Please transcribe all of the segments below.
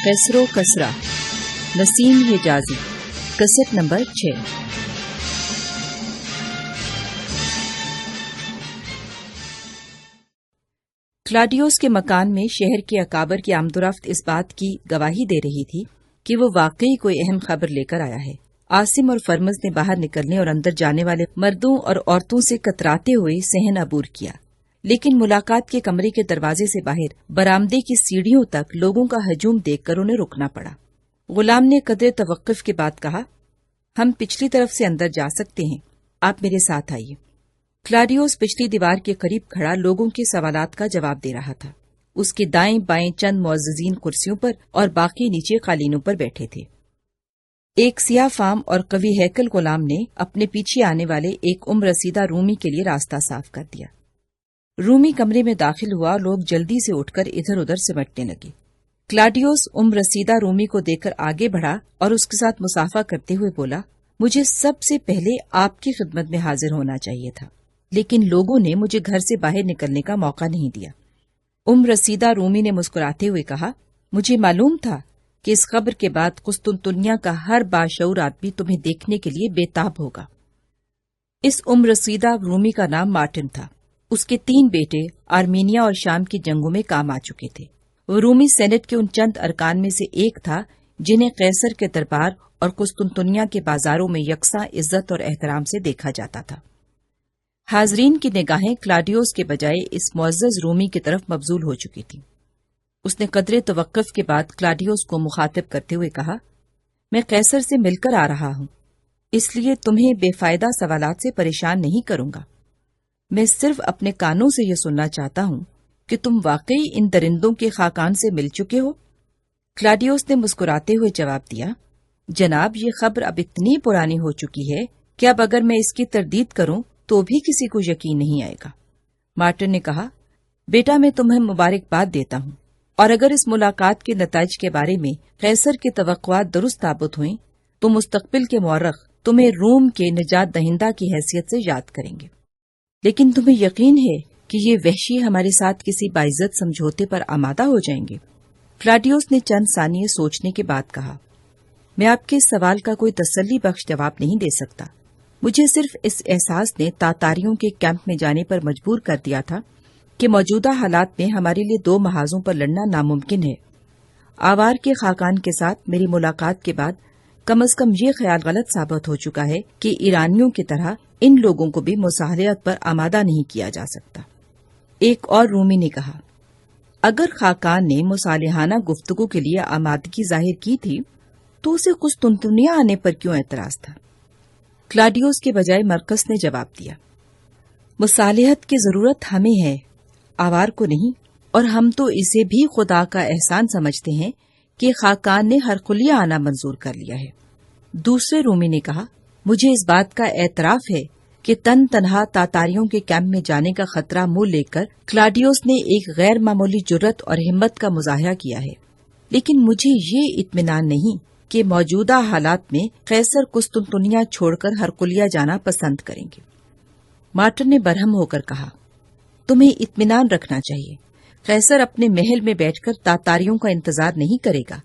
خسرو کسرا، نسیم حجازی، کسٹ نمبر 6۔ کلاڈیوس کے مکان میں شہر کے اکابر کی آمد و رفت اس بات کی گواہی دے رہی تھی کہ وہ واقعی کوئی اہم خبر لے کر آیا ہے۔ عاصم اور فرمز نے باہر نکلنے اور اندر جانے والے مردوں اور عورتوں سے کتراتے ہوئے صحن عبور کیا، لیکن ملاقات کے کمرے کے دروازے سے باہر برآمدے کی سیڑھیوں تک لوگوں کا ہجوم دیکھ کر انہیں رکنا پڑا۔ غلام نے قدر توقف کے بعد کہا، ہم پچھلی طرف سے اندر جا سکتے ہیں، آپ میرے ساتھ آئیے۔ کلاڈیوس پچھلی دیوار کے قریب کھڑا لوگوں کے سوالات کا جواب دے رہا تھا۔ اس کے دائیں بائیں چند معززین کرسیوں پر اور باقی نیچے قالینوں پر بیٹھے تھے۔ ایک سیاہ فام اور قوی ہیکل غلام نے اپنے پیچھے آنے والے ایک عمر رسیدہ رومی کے لیے راستہ صاف کر دیا۔ رومی کمرے میں داخل ہوا، لوگ جلدی سے اٹھ کر ادھر ادھر سمٹنے لگے۔ کلاڈیوس عمر رسیدہ رومی کو دیکھ کر آگے بڑھا اور اس کے ساتھ مصافحہ کرتے ہوئے بولا، مجھے سب سے پہلے آپ کی خدمت میں حاضر ہونا چاہیے تھا، لیکن لوگوں نے مجھے گھر سے باہر نکلنے کا موقع نہیں دیا۔ عمر رسیدہ رومی نے مسکراتے ہوئے کہا، مجھے معلوم تھا کہ اس خبر کے بعد قسطنطنیہ کا ہر باشعور آدمی تمہیں دیکھنے کے لیے بے تاب ہوگا۔ اس عمر رسیدہ رومی کا نام مارٹن تھا۔ اس کے 3 بیٹے آرمینیا اور شام کی جنگوں میں کام آ چکے تھے۔ وہ رومی سینٹ کے ان چند ارکان میں سے ایک تھا جنہیں قیصر کے دربار اور قسطنطنیہ کے بازاروں میں یکساں عزت اور احترام سے دیکھا جاتا تھا۔ حاضرین کی نگاہیں کلاڈیوس کے بجائے اس معزز رومی کی طرف مبذول ہو چکی تھیں۔ اس نے قدرے توقف کے بعد کلاڈیوس کو مخاطب کرتے ہوئے کہا، میں قیصر سے مل کر آ رہا ہوں، اس لیے تمہیں بے فائدہ سوالات سے پریشان نہیں کروں گا۔ میں صرف اپنے کانوں سے یہ سننا چاہتا ہوں کہ تم واقعی ان درندوں کے خاقان سے مل چکے ہو؟ کلاڈیوس نے مسکراتے ہوئے جواب دیا، جناب یہ خبر اب اتنی پرانی ہو چکی ہے کہ اب اگر میں اس کی تردید کروں تو بھی کسی کو یقین نہیں آئے گا۔ مارٹن نے کہا، بیٹا میں تمہیں مبارکباد دیتا ہوں، اور اگر اس ملاقات کے نتائج کے بارے میں قیصر کی توقعات درست ثابت ہوئیں تو مستقبل کے مورخ تمہیں روم کے نجات دہندہ کی حیثیت سے یاد کریں گے، لیکن تمہیں یقین ہے کہ یہ وحشی ہمارے ساتھ کسی باعزت سمجھوتے پر آمادہ ہو جائیں گے؟ کلاڈیوس نے چند ثانیے سوچنے کے بعد کہا، میں آپ کے سوال کا کوئی تسلی بخش جواب نہیں دے سکتا۔ مجھے صرف اس احساس نے تاتاریوں کے کیمپ میں جانے پر مجبور کر دیا تھا کہ موجودہ حالات میں ہمارے لیے 2 محاذوں پر لڑنا ناممکن ہے۔ آوار کے خاقان کے ساتھ میری ملاقات کے بعد کم از کم یہ خیال غلط ثابت ہو چکا ہے کہ ایرانیوں کی طرح ان لوگوں کو بھی مصالحت پر آمادہ نہیں کیا جا سکتا۔ ایک اور رومی نے کہا، اگر خاقان نے مصالحانہ گفتگو کے لیے آمادگی ظاہر کی تھی تو اسے قسطنطنیہ آنے پر کیوں اعتراض تھا؟ کلاڈیوس کے بجائے مرکز نے جواب دیا، مصالحت کی ضرورت ہمیں ہے، آوار کو نہیں، اور ہم تو اسے بھی خدا کا احسان سمجھتے ہیں کہ خاقان نے ہرقلیہ آنا منظور کر لیا ہے۔ دوسرے رومی نے کہا، مجھے اس بات کا اعتراف ہے کہ تنہا تاتاریوں کے کیمپ میں جانے کا خطرہ مول لے کر کلاڈیوس نے ایک غیر معمولی جرأت اور ہمت کا مظاہرہ کیا ہے، لیکن مجھے یہ اطمینان نہیں کہ موجودہ حالات میں قیصر قسطنطنیہ چھوڑ کر ہرقلیہ جانا پسند کریں گے۔ مارٹن نے برہم ہو کر کہا، تمہیں اطمینان رکھنا چاہیے، قیصر اپنے محل میں بیٹھ کر تاتاریوں کا انتظار نہیں کرے گا۔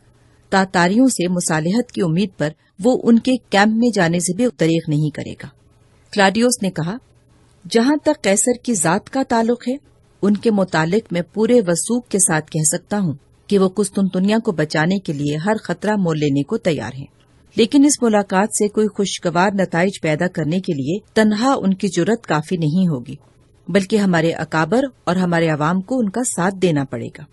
تاتاریوں سے مصالحت کی امید پر وہ ان کے کیمپ میں جانے سے بھی دریغ نہیں کرے گا۔ کلاڈیوس نے کہا، جہاں تک قیصر کی ذات کا تعلق ہے، ان کے متعلق میں پورے وثوق کے ساتھ کہہ سکتا ہوں کہ وہ قسطنطنیہ کو بچانے کے لیے ہر خطرہ مول لینے کو تیار ہیں، لیکن اس ملاقات سے کوئی خوشگوار نتائج پیدا کرنے کے لیے تنہا ان کی جرأت کافی نہیں ہوگی، بلکہ ہمارے اکابر اور ہمارے عوام کو ان کا ساتھ دینا پڑے گا۔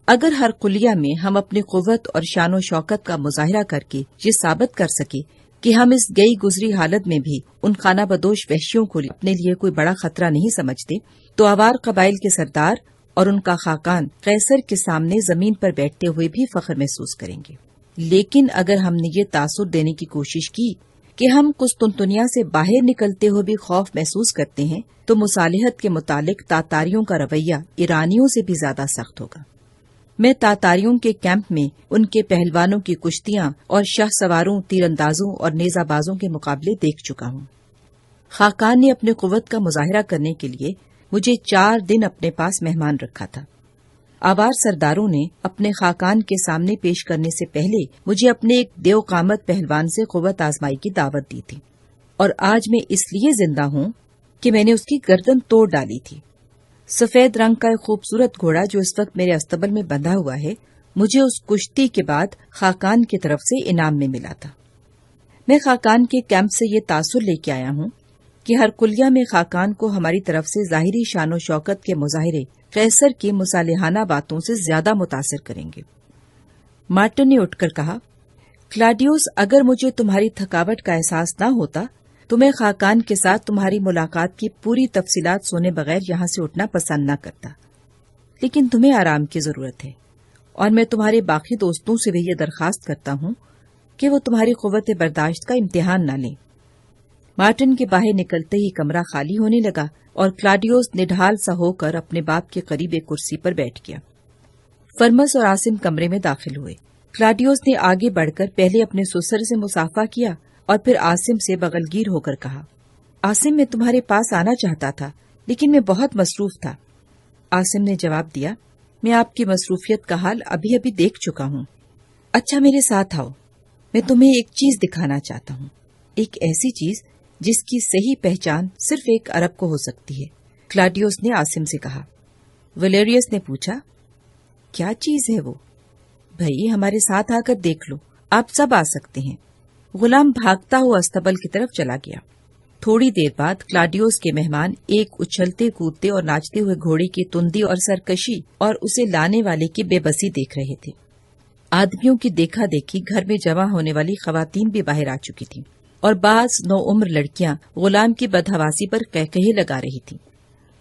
اگر ہرقلیہ میں ہم اپنی قوت اور شان و شوکت کا مظاہرہ کر کے یہ ثابت کر سکے کہ ہم اس گئی گزری حالت میں بھی ان خانہ بدوش وحشیوں کو اپنے لیے کوئی بڑا خطرہ نہیں سمجھتے، تو آوار قبائل کے سردار اور ان کا خاقان قیصر کے سامنے زمین پر بیٹھتے ہوئے بھی فخر محسوس کریں گے۔ لیکن اگر ہم نے یہ تاثر دینے کی کوشش کی کہ ہم قسطنطنیہ سے باہر نکلتے ہوئے بھی خوف محسوس کرتے ہیں، تو مصالحت کے متعلق تاتاریوں کا رویہ ایرانیوں سے بھی زیادہ سخت ہوگا۔ میں تاتاریوں کے کیمپ میں ان کے پہلوانوں کی کشتیاں اور شاہ سواروں، تیر اندازوں اور نیزہ بازوں کے مقابلے دیکھ چکا ہوں۔ خاقان نے اپنے قوت کا مظاہرہ کرنے کے لیے مجھے 4 دن اپنے پاس مہمان رکھا تھا۔ آوار سرداروں نے اپنے خاقان کے سامنے پیش کرنے سے پہلے مجھے اپنے ایک دیو قامت پہلوان سے قوت آزمائی کی دعوت دی تھی، اور آج میں اس لیے زندہ ہوں کہ میں نے اس کی گردن توڑ ڈالی تھی۔ سفید رنگ کا ایک خوبصورت گھوڑا جو اس وقت میرے استبل میں بندھا ہوا ہے، مجھے اس کشتی کے بعد خاقان کی طرف سے انعام میں ملا تھا۔ میں خاقان کے کیمپ سے یہ تاثر لے کے آیا ہوں کہ ہر کلیہ میں خاقان کو ہماری طرف سے ظاہری شان و شوکت کے مظاہرے قیصر کی مصالحانہ باتوں سے زیادہ متاثر کریں گے۔ مارٹن نے اٹھ کر کہا، کلاڈیوس، اگر مجھے تمہاری تھکاوٹ کا احساس نہ ہوتا تو میں خاقان کے ساتھ تمہاری ملاقات کی پوری تفصیلات سنے بغیر یہاں سے اٹھنا پسند نہ کرتا، لیکن تمہیں آرام کی ضرورت ہے، اور میں تمہارے باقی دوستوں سے بھی یہ درخواست کرتا ہوں کہ وہ تمہاری قوت برداشت کا امتحان نہ لیں۔ مارٹن کے باہر نکلتے ہی کمرہ خالی ہونے لگا اور کلاڈیوس نڈھال سا ہو کر اپنے باپ کے قریب ایک کرسی پر بیٹھ گیا۔ فرمس اور عاصم کمرے میں داخل ہوئے۔ کلاڈیوس نے آگے بڑھ کر پہلے اپنے سسر سے مصافحہ کیا اور پھر عاصم سے بغلگیر ہو کر کہا، عاصم، میں تمہارے پاس آنا چاہتا تھا لیکن میں بہت مصروف تھا۔ عاصم نے جواب دیا، میں آپ کی مصروفیت کا حال ابھی ابھی دیکھ چکا ہوں۔ اچھا، میرے ساتھ آؤ، میں تمہیں ایک چیز دکھانا چاہتا ہوں، ایک ایسی چیز جس کی صحیح پہچان صرف ایک عرب کو ہو سکتی ہے، کلاڈیوس نے عاصم سے کہا۔ ولیریس نے پوچھا، کیا چیز ہے وہ؟ بھائی، ہمارے ساتھ آ کر دیکھ لو، آپ سب آ سکتے ہیں۔ غلام بھاگتا ہوا استبل کی طرف چلا گیا۔ تھوڑی دیر بعد کلاڈیوس کے مہمان ایک اچھلتے کودتے اور ناچتے ہوئے گھوڑے کی تندی اور سرکشی اور اسے لانے والے کی بے بسی دیکھ رہے تھے۔ آدمیوں کی دیکھا دیکھی گھر میں جمع ہونے والی خواتین بھی باہر آ چکی تھیں، اور بعض نوعمر لڑکیاں غلام کی بدحواسی پر قہقہے لگا رہی تھیں۔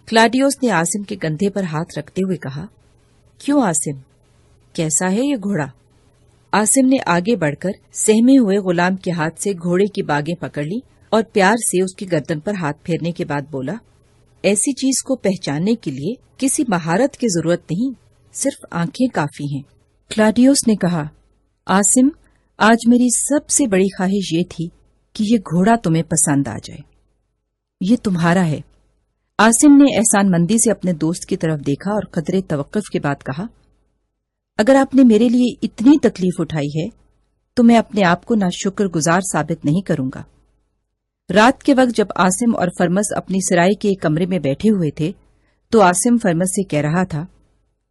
کلاڈیوس نے عاصم کے کندھے پر ہاتھ رکھتے ہوئے کہا، کیوں عاصم، کیسا ہے یہ گھوڑا؟ عاصم نے آگے بڑھ کر سہمے ہوئے غلام کے ہاتھ سے گھوڑے کی باگیں پکڑ لی اور پیار سے اس کی گردن پر ہاتھ پھیرنے کے بعد بولا، ایسی چیز کو پہچاننے کے لیے کسی مہارت کی ضرورت نہیں، صرف آنکھیں کافی ہیں۔ کلاڈیوس نے کہا، عاصم، آج میری سب سے بڑی خواہش یہ تھی کہ یہ گھوڑا تمہیں پسند آ جائے، یہ تمہارا ہے۔ عاصم نے احسان مندی سے اپنے دوست کی طرف دیکھا اور قدرے توقف کے بعد کہا، اگر آپ نے میرے لیے اتنی تکلیف اٹھائی ہے تو میں اپنے آپ کو ناشکر گزار ثابت نہیں کروں گا۔ رات کے وقت جب عاصم اور فرمس اپنی سرائی کے ایک کمرے میں بیٹھے ہوئے تھے تو عاصم فرمس سے کہہ رہا تھا،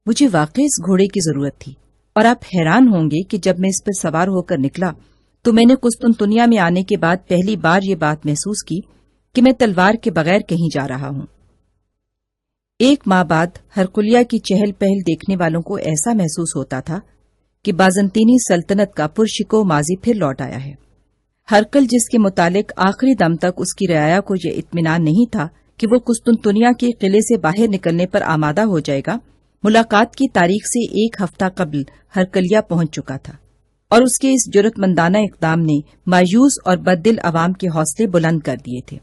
مجھے واقعی اس گھوڑے کی ضرورت تھی، اور آپ حیران ہوں گے کہ جب میں اس پر سوار ہو کر نکلا تو میں نے قسطنطنیہ میں آنے کے بعد پہلی بار یہ بات محسوس کی کہ میں تلوار کے بغیر کہیں جا رہا ہوں۔ ایک ماہ بعد ہرقلیہ کی چہل پہل دیکھنے والوں کو ایسا محسوس ہوتا تھا کہ بازنطینی سلطنت کا پرشکو ماضی پھر لوٹ آیا ہے۔ ہرقل، جس کے متعلق آخری دم تک اس کی رعایا کو یہ اطمینان نہیں تھا کہ وہ قسطنطنیہ کے قلعے سے باہر نکلنے پر آمادہ ہو جائے گا، ملاقات کی تاریخ سے ایک ہفتہ قبل ہرقلیہ پہنچ چکا تھا، اور اس کے اس جرأت مندانہ اقدام نے مایوس اور بددل عوام کے حوصلے بلند کر دیے تھے۔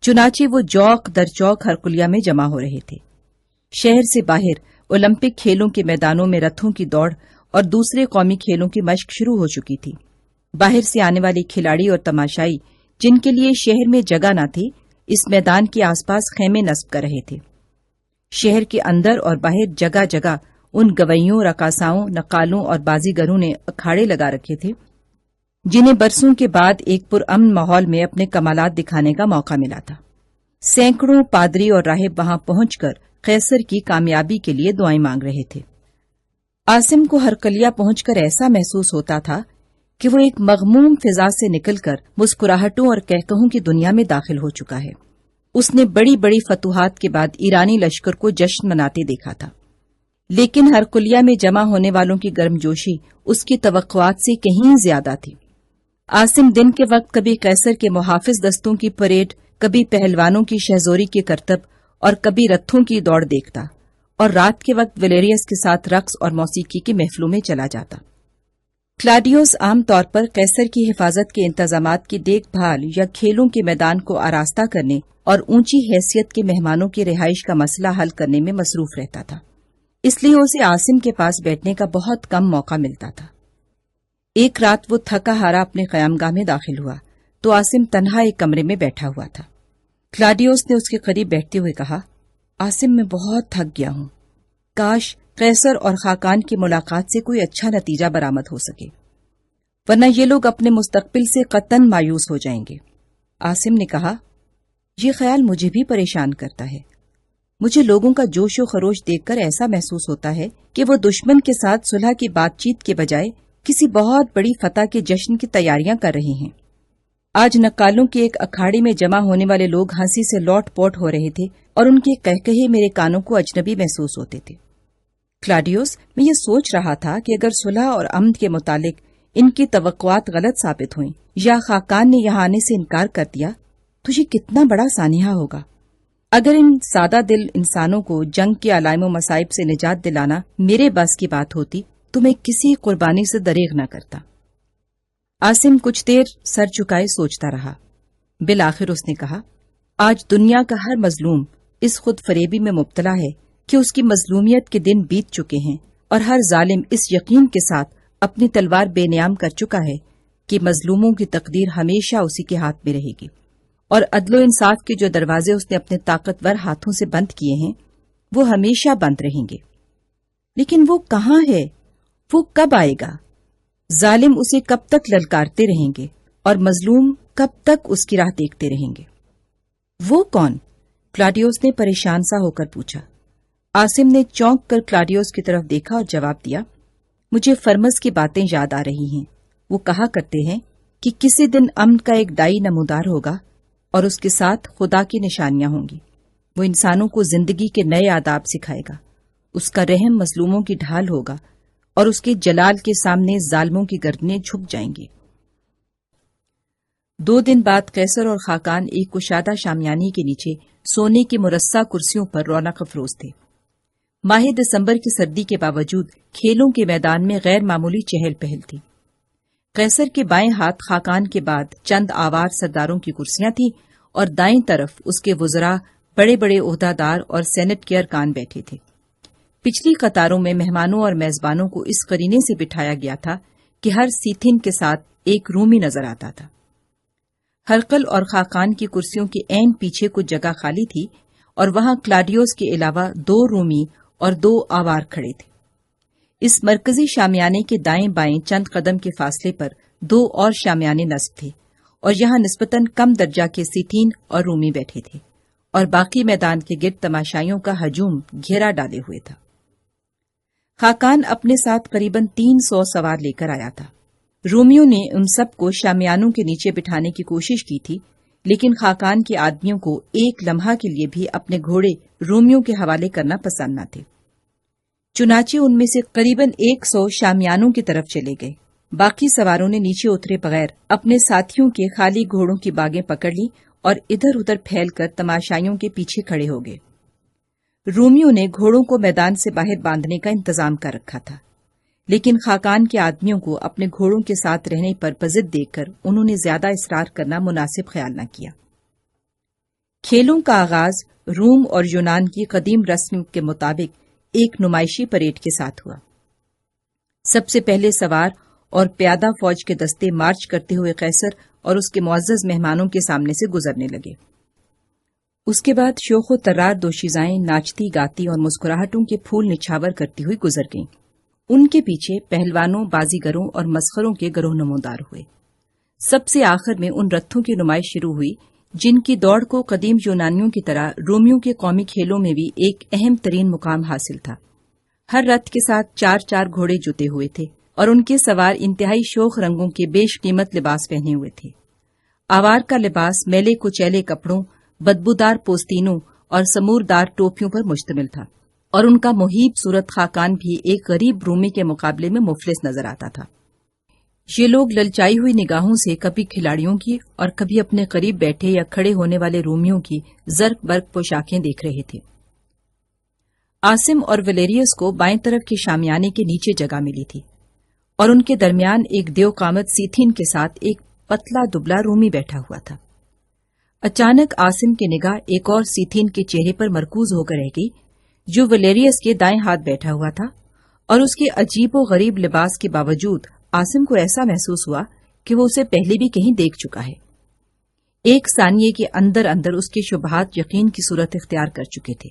چنانچہ وہ چوک در چوک ہرقلیہ میں جمع ہو رہے تھے۔ شہر سے باہر اولمپک کھیلوں کے میدانوں میں رتھوں کی دوڑ اور دوسرے قومی کھیلوں کی مشق شروع ہو چکی تھی۔ باہر سے آنے والے کھلاڑی اور تماشائی، جن کے لیے شہر میں جگہ نہ تھی، اس میدان کے آس پاس خیمے نصب کر رہے تھے۔ شہر کے اندر اور باہر جگہ جگہ ان گویوں، رقاصاؤں، نقالوں اور بازیگروں نے اکھاڑے لگا رکھے تھے جنہیں برسوں کے بعد ایک پرامن ماحول میں اپنے کمالات دکھانے کا موقع ملا تھا۔ سینکڑوں پادری اور راہب وہاں پہنچ کر قیصر کی کامیابی کے لیے دعائیں مانگ رہے تھے۔ عاصم کو ہرقلیہ پہنچ کر ایسا محسوس ہوتا تھا کہ وہ ایک مغموم فضا سے نکل کر مسکراہٹوں اور کہکہوں کی دنیا میں داخل ہو چکا ہے۔ اس نے بڑی بڑی فتوحات کے بعد ایرانی لشکر کو جشن مناتے دیکھا تھا، لیکن ہرقلیہ میں جمع ہونے والوں کی گرمجوشی اس کی توقعات سے کہیں زیادہ تھی۔ عاصم دن کے وقت کبھی قیصر کے محافظ دستوں کی پریڈ، کبھی پہلوانوں کی شہزوری کے کرتب اور کبھی رتھوں کی دوڑ دیکھتا، اور رات کے وقت ولیریس کے ساتھ رقص اور موسیقی کی محفلوں میں چلا جاتا۔ کلاڈیوس عام طور پر قیصر کی حفاظت کے انتظامات کی دیکھ بھال یا کھیلوں کے میدان کو آراستہ کرنے اور اونچی حیثیت کے مہمانوں کی رہائش کا مسئلہ حل کرنے میں مصروف رہتا تھا، اس لیے اسے عاصم کے پاس بیٹھنے کا بہت کم موقع ملتا تھا۔ ایک رات وہ تھکا ہارا اپنے قیامگاہ میں داخل ہوا تو عاصم تنہا ایک کمرے میں بیٹھا ہوا تھا۔ کلاڈیوس نے اس کے قریب بیٹھتے ہوئے کہا، عاصم، میں بہت تھک گیا ہوں، کاش قیصر اور خاقان کی ملاقات سے کوئی اچھا نتیجہ برآمد ہو سکے، ورنہ یہ لوگ اپنے مستقبل سے قطعاً مایوس ہو جائیں گے۔ عاصم نے کہا، یہ خیال مجھے بھی پریشان کرتا ہے۔ مجھے لوگوں کا جوش و خروش دیکھ کر ایسا محسوس ہوتا ہے کہ وہ دشمن کے ساتھ صلح کی بات چیت کے بجائے کسی بہت بڑی فتح کے جشن کی تیاریاں کر رہے ہیں۔ آج نقالوں کے ایک اکھاڑے میں جمع ہونے والے لوگ ہنسی سے لوٹ پوٹ ہو رہے تھے اور ان کے قہقہے میرے کانوں کو اجنبی محسوس ہوتے تھے۔ کلاڈیوس، میں یہ سوچ رہا تھا کہ اگر صلح اور امن کے متعلق ان کی توقعات غلط ثابت ہوئیں یا خاقان نے یہاں آنے سے انکار کر دیا تو یہ کتنا بڑا سانحہ ہوگا۔ اگر ان سادہ دل انسانوں کو جنگ کے علائم و مصائب سے نجات دلانا میرے بس کی بات ہوتی تو میں کسی قربانی سے دریغ نہ کرتا۔ عاصم کچھ دیر سر جھکائے سوچتا رہا۔ بالآخر اس نے کہا، آج دنیا کا ہر مظلوم اس خود فریبی میں مبتلا ہے کہ اس کی مظلومیت کے دن بیت چکے ہیں، اور ہر ظالم اس یقین کے ساتھ اپنی تلوار بے نیام کر چکا ہے کہ مظلوموں کی تقدیر ہمیشہ اسی کے ہاتھ میں رہے گی، اور عدل و انصاف کے جو دروازے اس نے اپنے طاقتور ہاتھوں سے بند کیے ہیں وہ ہمیشہ بند رہیں گے۔ لیکن وہ کہاں ہے؟ وہ کب آئے گا؟ ظالم اسے کب تک للکارتے رہیں گے اور مظلوم کب تک اس کی راہ دیکھتے رہیں گے؟ وہ کون؟ کلاڈیوس نے پریشان سا ہو کر پوچھا۔ عاصم نے چونک کر کلاڈیوس کی طرف دیکھا اور جواب دیا، مجھے فرمز کی باتیں یاد آ رہی ہیں۔ وہ کہا کرتے ہیں کہ کسی دن امن کا ایک دائی نمودار ہوگا اور اس کے ساتھ خدا کی نشانیاں ہوں گی۔ وہ انسانوں کو زندگی کے نئے آداب سکھائے گا، اس کا رحم مظلوموں کی ڈھال ہوگا اور اس کے جلال کے سامنے ظالموں کی گردنیں جھک جائیں گی۔ 2 دن بعد قیصر اور خاقان ایک کشادہ شامیانے کے نیچے سونے کی مرصع کرسیوں پر رونق افروز تھے۔ ماہ دسمبر کی سردی کے باوجود کھیلوں کے میدان میں غیر معمولی چہل پہل تھی۔ قیصر کے بائیں ہاتھ خاقان کے بعد چند آوار سرداروں کی کرسیاں تھیں اور دائیں طرف اس کے وزراء، بڑے بڑے عہدہ دار اور سینٹ کے ارکان بیٹھے تھے۔ پچھلی قطاروں میں مہمانوں اور میزبانوں کو اس قرینے سے بٹھایا گیا تھا کہ ہر سیتھن کے ساتھ ایک رومی نظر آتا تھا۔ ہرقل اور خاقان کی کرسیوں کے عین پیچھے کچھ جگہ خالی تھی اور وہاں کلاڈیوس کے علاوہ 2 رومی اور 2 آوار کھڑے تھے۔ اس مرکزی شامیانے کے دائیں بائیں چند قدم کے فاصلے پر 2 اور شامیانے نصب تھے اور یہاں نسبتاً کم درجہ کے سیتھین اور رومی بیٹھے تھے، اور باقی میدان کے گرد تماشائیوں کا ہجوم گھیرا ڈالے ہوئے تھا۔ خاقان اپنے ساتھ قریباً 300 سوار لے کر آیا تھا۔ رومیوں نے ان سب کو شامیانوں کے نیچے بٹھانے کی کوشش کی تھی، لیکن خاقان کے آدمیوں کو ایک لمحہ کے لیے بھی اپنے گھوڑے رومیوں کے حوالے کرنا پسند نہ تھے۔ چنانچہ ان میں سے قریباً 100 شامیانوں کی طرف چلے گئے۔ باقی سواروں نے نیچے اترے بغیر اپنے ساتھیوں کے خالی گھوڑوں کی باگیں پکڑ لی اور ادھر ادھر پھیل کر تماشائیوں کے پیچھے کھڑے ہو گئے۔ رومیوں نے گھوڑوں کو میدان سے باہر باندھنے کا انتظام کر رکھا تھا، لیکن خاقان کے آدمیوں کو اپنے گھوڑوں کے ساتھ رہنے پر بضد دیکھ کر انہوں نے زیادہ اصرار کرنا مناسب خیال نہ کیا۔ کھیلوں کا آغاز روم اور یونان کی قدیم رسم کے مطابق ایک نمائشی پریڈ کے ساتھ ہوا۔ سب سے پہلے سوار اور پیادہ فوج کے دستے مارچ کرتے ہوئے قیصر اور اس کے معزز مہمانوں کے سامنے سے گزرنے لگے۔ اس کے بعد شوخ و طرار دوشیزائیں ناچتی گاتی اور مسکراہٹوں کے پھول نچھاور کرتی ہوئی گزر گئیں۔ ان کے پیچھے پہلوانوں، بازیگروں اور مسخروں کے گروہ نمودار ہوئے۔ سب سے آخر میں ان رتھوں کی نمائش شروع ہوئی جن کی دوڑ کو قدیم یونانیوں کی طرح رومیوں کے قومی کھیلوں میں بھی ایک اہم ترین مقام حاصل تھا۔ ہر رتھ کے ساتھ 4 گھوڑے جتے ہوئے تھے اور ان کے سوار انتہائی شوخ رنگوں کے بیش قیمت لباس پہنے ہوئے تھے۔ آوار کا لباس میلے کچیلے کپڑوں، بدبودار پوستینوں اور سموردار ٹوپیوں پر مشتمل تھا، اور ان کا مہیب صورت خاقان بھی ایک غریب رومی کے مقابلے میں مفلس نظر آتا تھا۔ یہ لوگ للچائی ہوئی نگاہوں سے کبھی کھلاڑیوں کی اور کبھی اپنے قریب بیٹھے یا کھڑے ہونے والے رومیوں کی زرق برق پوشاکیں دیکھ رہے تھے۔ عاصم اور ولیریس کو بائیں طرف کے شامیانے کے نیچے جگہ ملی تھی، اور ان کے درمیان ایک دیو قامت سیتھین کے ساتھ ایک پتلا دبلا رومی بیٹھا ہوا تھا۔ اچانک عاصم کی نگاہ ایک اور سیتھین کے چہرے پر مرکوز ہو کر رہ گئی جو ولیریس کے دائیں ہاتھ بیٹھا ہوا تھا، اور اس کے عجیب و غریب لباس کے باوجود عاصم کو ایسا محسوس ہوا کہ وہ اسے پہلے بھی کہیں دیکھ چکا ہے۔ ایک ثانیے کے اندر اندر اس کے شبہات یقین کی صورت اختیار کر چکے تھے۔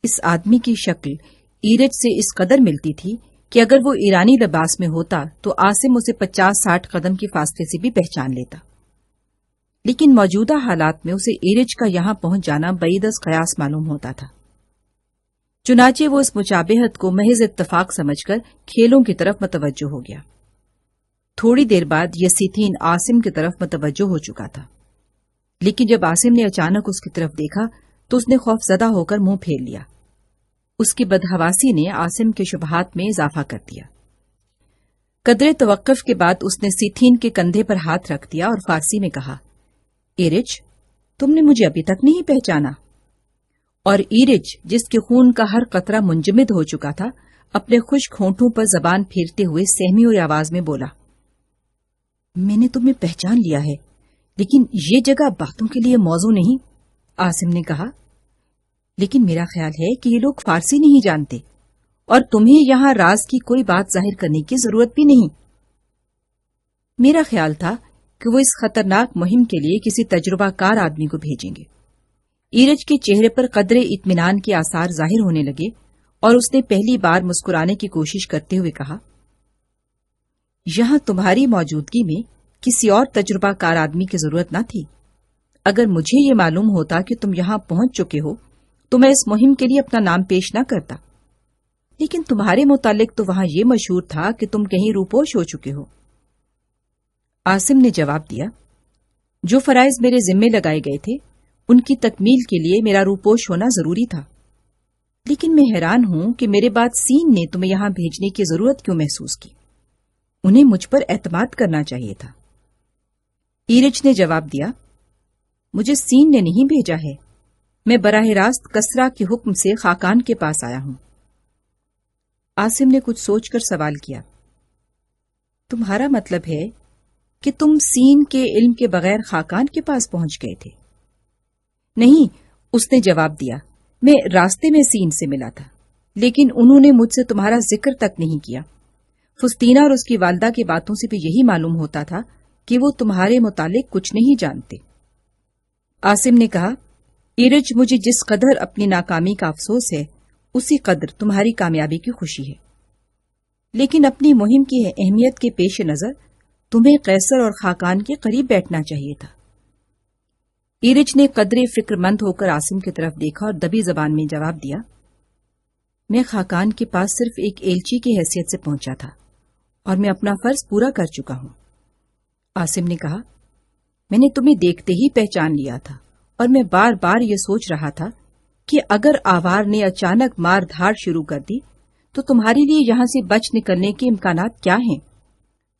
اس آدمی کی شکل ایرج سے اس قدر ملتی تھی کہ اگر وہ ایرانی لباس میں ہوتا تو عاصم اسے 50-60 قدم کے فاصلے سے بھی پہچان لیتا، لیکن موجودہ حالات میں اسے ایرج کا یہاں پہنچ جانا بعید از قیاس معلوم ہوتا تھا۔ چنانچہ وہ اس مشابہت کو محض اتفاق سمجھ کر کھیلوں کی طرف متوجہ ہو گیا۔ تھوڑی دیر بعد یہ سیتھین عاصم کی طرف متوجہ ہو چکا تھا، لیکن جب عاصم نے اچانک اس کی طرف دیکھا تو اس نے خوف زدہ ہو کر منہ پھیر لیا۔ اس کی بدحواسی نے عاصم کے شبہات میں اضافہ کر دیا۔ قدرے توقف کے بعد اس نے سیتھین کے کندھے پر ہاتھ رکھ دیا اور فارسی میں کہا، ایرج، تم نے مجھے ابھی تک نہیں پہچانا؟ اور ایرج، جس کے خون کا ہر قطرہ منجمد ہو چکا تھا، اپنے خشک ہونٹوں پر زبان پھیرتے ہوئے سہمی ہوئی آواز میں بولا، میں نے تمہیں پہچان لیا ہے، لیکن یہ جگہ باتوں کے لیے موزوں نہیں۔ عاصم نے کہا، لیکن میرا خیال ہے کہ یہ لوگ فارسی نہیں جانتے اور تمہیں یہاں راز کی کوئی بات ظاہر کرنے کی ضرورت بھی نہیں۔ میرا خیال تھا کہ وہ اس خطرناک مہم کے لیے کسی تجربہ کار آدمی کو بھیجیں گے۔ ایرج کے چہرے پر قدرے اطمینان کے آثار ظاہر ہونے لگے اور اس نے پہلی بار مسکرانے کی کوشش کرتے ہوئے کہا، یہاں تمہاری موجودگی میں کسی اور تجربہ کار آدمی کی ضرورت نہ تھی۔ اگر مجھے یہ معلوم ہوتا کہ تم یہاں پہنچ چکے ہو تو میں اس مہم کے لیے اپنا نام پیش نہ کرتا، لیکن تمہارے متعلق تو وہاں یہ مشہور تھا کہ تم کہیں روپوش ہو چکے ہو۔ عاصم نے جواب دیا، جو فرائض میرے ذمے لگائے گئے تھے ان کی تکمیل کے لیے میرا روپوش ہونا ضروری تھا، لیکن میں حیران ہوں کہ میرے بعد سین نے تمہیں یہاں بھیجنے کی ضرورت کیوں محسوس کی؟ انہیں مجھ پر اعتماد کرنا چاہیے تھا۔ ایرج نے جواب دیا، مجھے سین نے نہیں بھیجا ہے، میں براہ راست کسرا کے حکم سے خاقان کے پاس آیا ہوں۔ عاصم نے کچھ سوچ کر سوال کیا، تمہارا مطلب ہے کہ تم سین کے علم کے بغیر خاقان کے پاس پہنچ گئے تھے؟ نہیں، اس نے جواب دیا، میں راستے میں سین سے ملا تھا، لیکن انہوں نے مجھ سے تمہارا ذکر تک نہیں کیا۔ فستینہ اور اس کی والدہ کی باتوں سے بھی یہی معلوم ہوتا تھا کہ وہ تمہارے متعلق کچھ نہیں جانتے۔ عاصم نے کہا، ایرج، مجھے جس قدر اپنی ناکامی کا افسوس ہے اسی قدر تمہاری کامیابی کی خوشی ہے، لیکن اپنی مہم کی اہمیت کے پیش نظر تمہیں قیصر اور خاقان کے قریب بیٹھنا چاہیے تھا۔ ایرج نے قدرے فکر مند ہو کر عاصم کی طرف دیکھا اور دبی زبان میں جواب دیا، میں خاقان کے پاس صرف ایک ایلچی کی حیثیت سے پہنچا تھا اور میں اپنا فرض پورا کر چکا ہوں۔ عاصم نے کہا، میں نے تمہیں دیکھتے ہی پہچان لیا تھا اور میں بار بار یہ سوچ رہا تھا کہ اگر آوار نے اچانک مار دھاڑ شروع کر دی تو تمہارے لیے یہاں سے بچ نکلنے کے امکانات کیا ہیں؟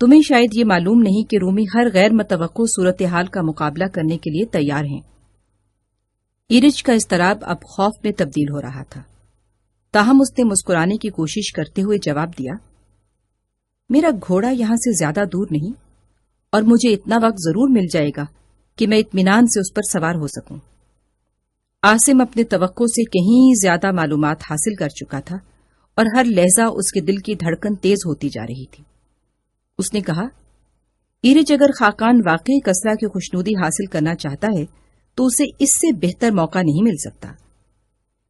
تمہیں شاید یہ معلوم نہیں کہ رومی ہر غیر متوقع صورتحال کا مقابلہ کرنے کے لیے تیار ہیں۔ ایرج کا اضطراب اب خوف میں تبدیل ہو رہا تھا، تاہم اس نے مسکرانے کی کوشش کرتے ہوئے جواب دیا، میرا گھوڑا یہاں سے زیادہ دور نہیں اور مجھے اتنا وقت ضرور مل جائے گا کہ میں اطمینان سے اس پر سوار ہو سکوں۔ عاصم اپنے توقع سے کہیں زیادہ معلومات حاصل کر چکا تھا اور ہر لہجہ اس کے دل کی دھڑکن تیز ہوتی جا رہی تھی۔ اس نے کہا، ایرج، اگر خاقان واقعی کسرا کی خوشنودی حاصل کرنا چاہتا ہے تو اسے اس سے بہتر موقع نہیں مل سکتا،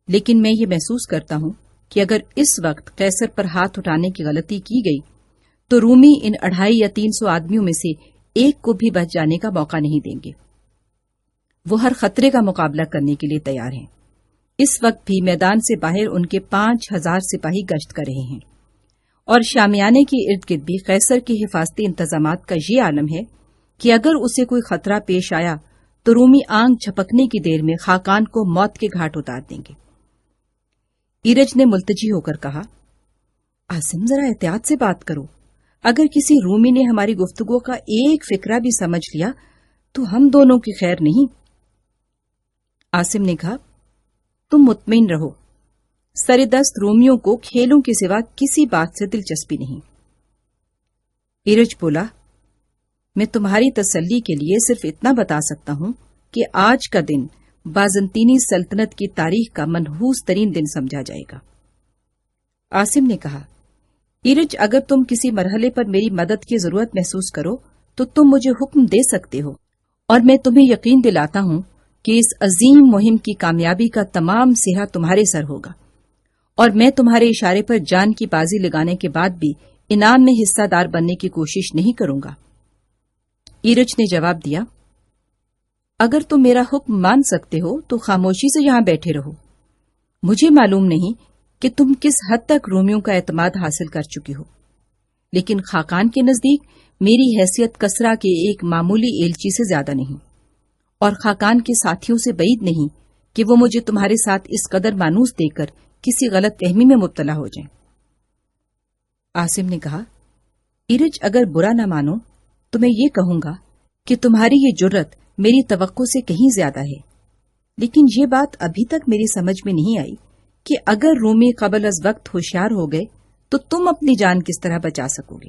لیکن میں یہ محسوس کرتا ہوں کہ اگر اس وقت قیصر پر ہاتھ اٹھانے کی غلطی کی گئی تو رومی ان 250 یا 300 آدمیوں میں سے ایک کو بھی بچ جانے کا موقع نہیں دیں گے۔ وہ ہر خطرے کا مقابلہ کرنے کے لیے تیار ہیں۔ اس وقت بھی میدان سے باہر ان کے 5000 سپاہی گشت کر رہے ہیں اور شامیانے کے ارد گرد بھی قیصر کے حفاظتی انتظامات کا یہ عالم ہے کہ اگر اسے کوئی خطرہ پیش آیا تو رومی آنکھ جھپکنے کی دیر میں خاقان کو موت کے گھاٹ اتار دیں گے۔ ایرج نے ملتجی ہو کر کہا، عاصم، ذرا احتیاط سے بات کرو، اگر کسی رومی نے ہماری گفتگو کا ایک فکرہ بھی سمجھ لیا تو ہم دونوں کی خیر نہیں۔ عاصم نے کہا، تم مطمئن رہو، سر دست رومیوں کو کھیلوں کے سوا کسی بات سے دلچسپی نہیں۔ ایرج بولا، میں تمہاری تسلی کے لیے صرف اتنا بتا سکتا ہوں کہ آج کا دن بازنطینی سلطنت کی تاریخ کا منحوس ترین دن سمجھا جائے گا۔ عاصم نے کہا، ایرج، اگر تم کسی مرحلے پر میری مدد کی ضرورت محسوس کرو تو تم مجھے حکم دے سکتے ہو، اور میں تمہیں یقین دلاتا ہوں کہ اس عظیم مہم کی کامیابی کا تمام سہرا تمہارے سر ہوگا اور میں تمہارے اشارے پر جان کی بازی لگانے کے بعد بھی انعام میں حصہ دار بننے کی کوشش نہیں کروں گا۔ ایرج نے جواب دیا، اگر تم میرا حکم مان سکتے ہو تو خاموشی سے یہاں بیٹھے رہو۔ مجھے معلوم نہیں کہ تم کس حد تک رومیوں کا اعتماد حاصل کر چکی ہو، لیکن خاقان کے نزدیک میری حیثیت کسرا کے ایک معمولی ایلچی سے زیادہ نہیں، اور خاقان کے ساتھیوں سے بعید نہیں کہ وہ مجھے تمہارے ساتھ اس قدر مانوس دے کر کسی غلط فہمی میں مبتلا ہو جائیں۔ عاصم نے کہا، ایرج اگر برا نہ مانو تو میں یہ کہوں گا کہ تمہاری یہ جرت میری توقع سے کہیں زیادہ ہے، لیکن یہ بات ابھی تک میری سمجھ میں نہیں آئی کہ اگر رومی قبل از وقت ہوشیار ہو گئے تو تم اپنی جان کس طرح بچا سکو گے۔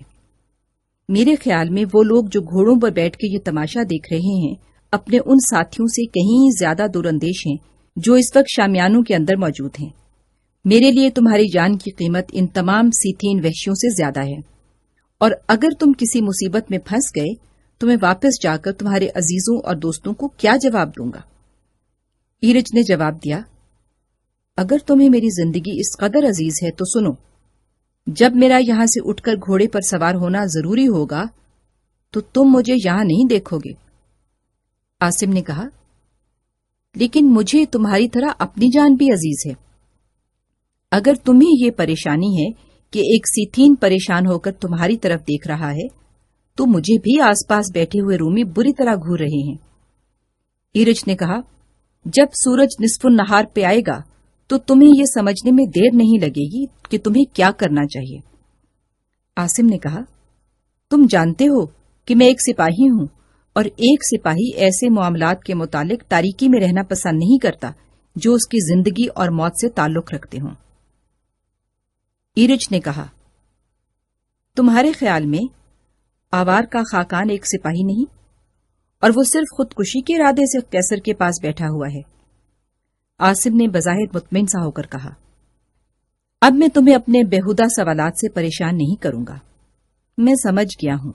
میرے خیال میں وہ لوگ جو گھوڑوں پر بیٹھ کے یہ تماشا دیکھ رہے ہیں اپنے ان ساتھیوں سے کہیں زیادہ دور اندیش ہیں جو اس وقت شامیانوں کے اندر موجود ہیں۔ میرے لیے تمہاری جان کی قیمت ان تمام سیتھین وحشیوں سے زیادہ ہے، اور اگر تم کسی مصیبت میں پھنس گئے تو میں واپس جا کر تمہارے عزیزوں اور دوستوں کو کیا جواب دوں گا؟ ایرج نے جواب دیا، اگر تمہیں میری زندگی اس قدر عزیز ہے تو سنو، جب میرا یہاں سے اٹھ کر گھوڑے پر سوار ہونا ضروری ہوگا تو تم مجھے یہاں نہیں دیکھو گے۔ عاصم نے کہا، لیکن مجھے تمہاری طرح اپنی جان بھی عزیز ہے۔ اگر تمہیں یہ پریشانی ہے کہ ایک سیتھین پریشان ہو کر تمہاری طرف دیکھ رہا ہے تو مجھے بھی آس پاس بیٹھے ہوئے رومی بری طرح گھور رہے ہیں۔ ایرج نے کہا، جب سورج نصف النہار پہ آئے گا تو تمہیں یہ سمجھنے میں دیر نہیں لگے گی کہ تمہیں کیا کرنا چاہیے۔ عاصم نے کہا، تم جانتے ہو کہ میں ایک سپاہی ہوں، اور ایک سپاہی ایسے معاملات کے متعلق تاریکی میں رہنا پسند نہیں کرتا جو اس کی زندگی اور موت سے تعلق رکھتے ہوں۔ ایرج نے کہا، تمہارے خیال میں آوار کا خاقان ایک سپاہی نہیں، اور وہ صرف خودکشی کے ارادے سے قیصر کے پاس بیٹھا ہوا ہے؟ عاصم نے بظاہر مطمئن سا ہو کر کہا، اب میں تمہیں اپنے بیہودہ سوالات سے پریشان نہیں کروں گا۔ میں سمجھ گیا ہوں،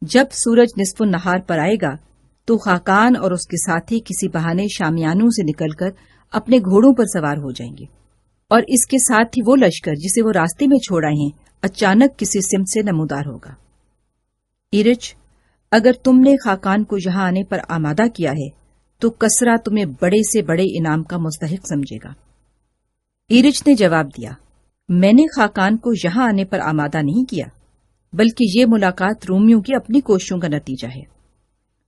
جب سورج نصف النہار پر آئے گا تو خاقان اور اس کے ساتھی کسی بہانے شامیانوں سے نکل کر اپنے گھوڑوں پر سوار ہو جائیں گے، اور اس کے ساتھ ہی وہ لشکر جسے وہ راستے میں چھوڑ آئے ہیں اچانک کسی سمت سے نمودار ہوگا۔ ایرج، اگر تم نے خاقان کو یہاں آنے پر آمادہ کیا ہے تو کسرا تمہیں بڑے سے بڑے انعام کا مستحق سمجھے گا۔ ایرج نے جواب دیا، میں نے خاقان کو یہاں آنے پر آمادہ نہیں کیا، بلکہ یہ ملاقات رومیوں کی اپنی کوششوں کا نتیجہ ہے۔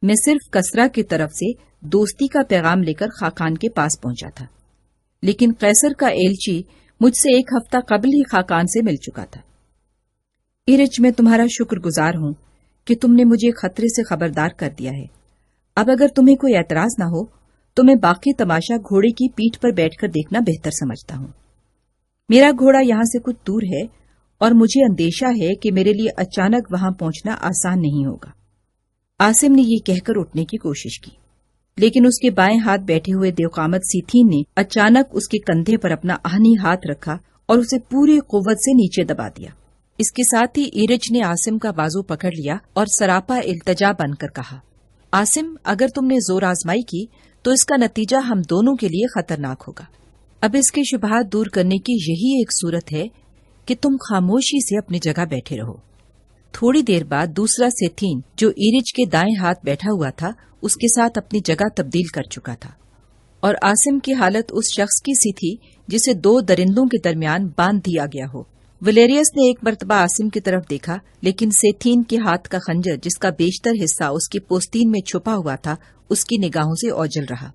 میں صرف کسرا کی طرف سے دوستی کا پیغام لے کر خاقان کے پاس پہنچا تھا، لیکن قیصر کا ایلچی مجھ سے ایک ہفتہ قبل ہی خاقان سے مل چکا تھا۔ ایرج، میں تمہارا شکر گزار ہوں کہ تم نے مجھے خطرے سے خبردار کر دیا ہے۔ اب اگر تمہیں کوئی اعتراض نہ ہو تو میں باقی تماشا گھوڑے کی پیٹھ پر بیٹھ کر دیکھنا بہتر سمجھتا ہوں۔ میرا گھوڑا یہاں سے کچھ دور ہے اور مجھے اندیشہ ہے کہ میرے لیے اچانک وہاں پہنچنا آسان نہیں ہوگا۔ عاصم نے یہ کہہ کر اٹھنے کی کوشش کی، لیکن اس کے بائیں ہاتھ بیٹھے ہوئے دیوقامت سیتھین نے اچانک اس کے کندھے پر اپنا آہنی ہاتھ رکھا اور اسے پوری قوت سے نیچے دبا دیا۔ اس کے ساتھ ہی ایرج نے عاصم کا بازو پکڑ لیا اور سراپا التجا بن کر کہا، عاصم، اگر تم نے زور آزمائی کی تو اس کا نتیجہ ہم دونوں کے لیے خطرناک ہوگا۔ اب اس کے شبہات دور کرنے کی یہی ایک صورت ہے کہ تم خاموشی سے اپنی جگہ بیٹھے رہو۔ تھوڑی دیر بعد دوسرا سیتھین جو ایرج کے دائیں ہاتھ بیٹھا ہوا تھا اس کے ساتھ اپنی جگہ تبدیل کر چکا تھا، اور عاصم کی حالت اس شخص کی سی تھی جسے دو درندوں کے درمیان باندھ دیا گیا ہو۔ ولیریس نے ایک مرتبہ عاصم کی طرف دیکھا، لیکن سیتھین کے ہاتھ کا خنجر جس کا بیشتر حصہ اس کی پوستین میں چھپا ہوا تھا اس کی نگاہوں سے اوجھل رہا۔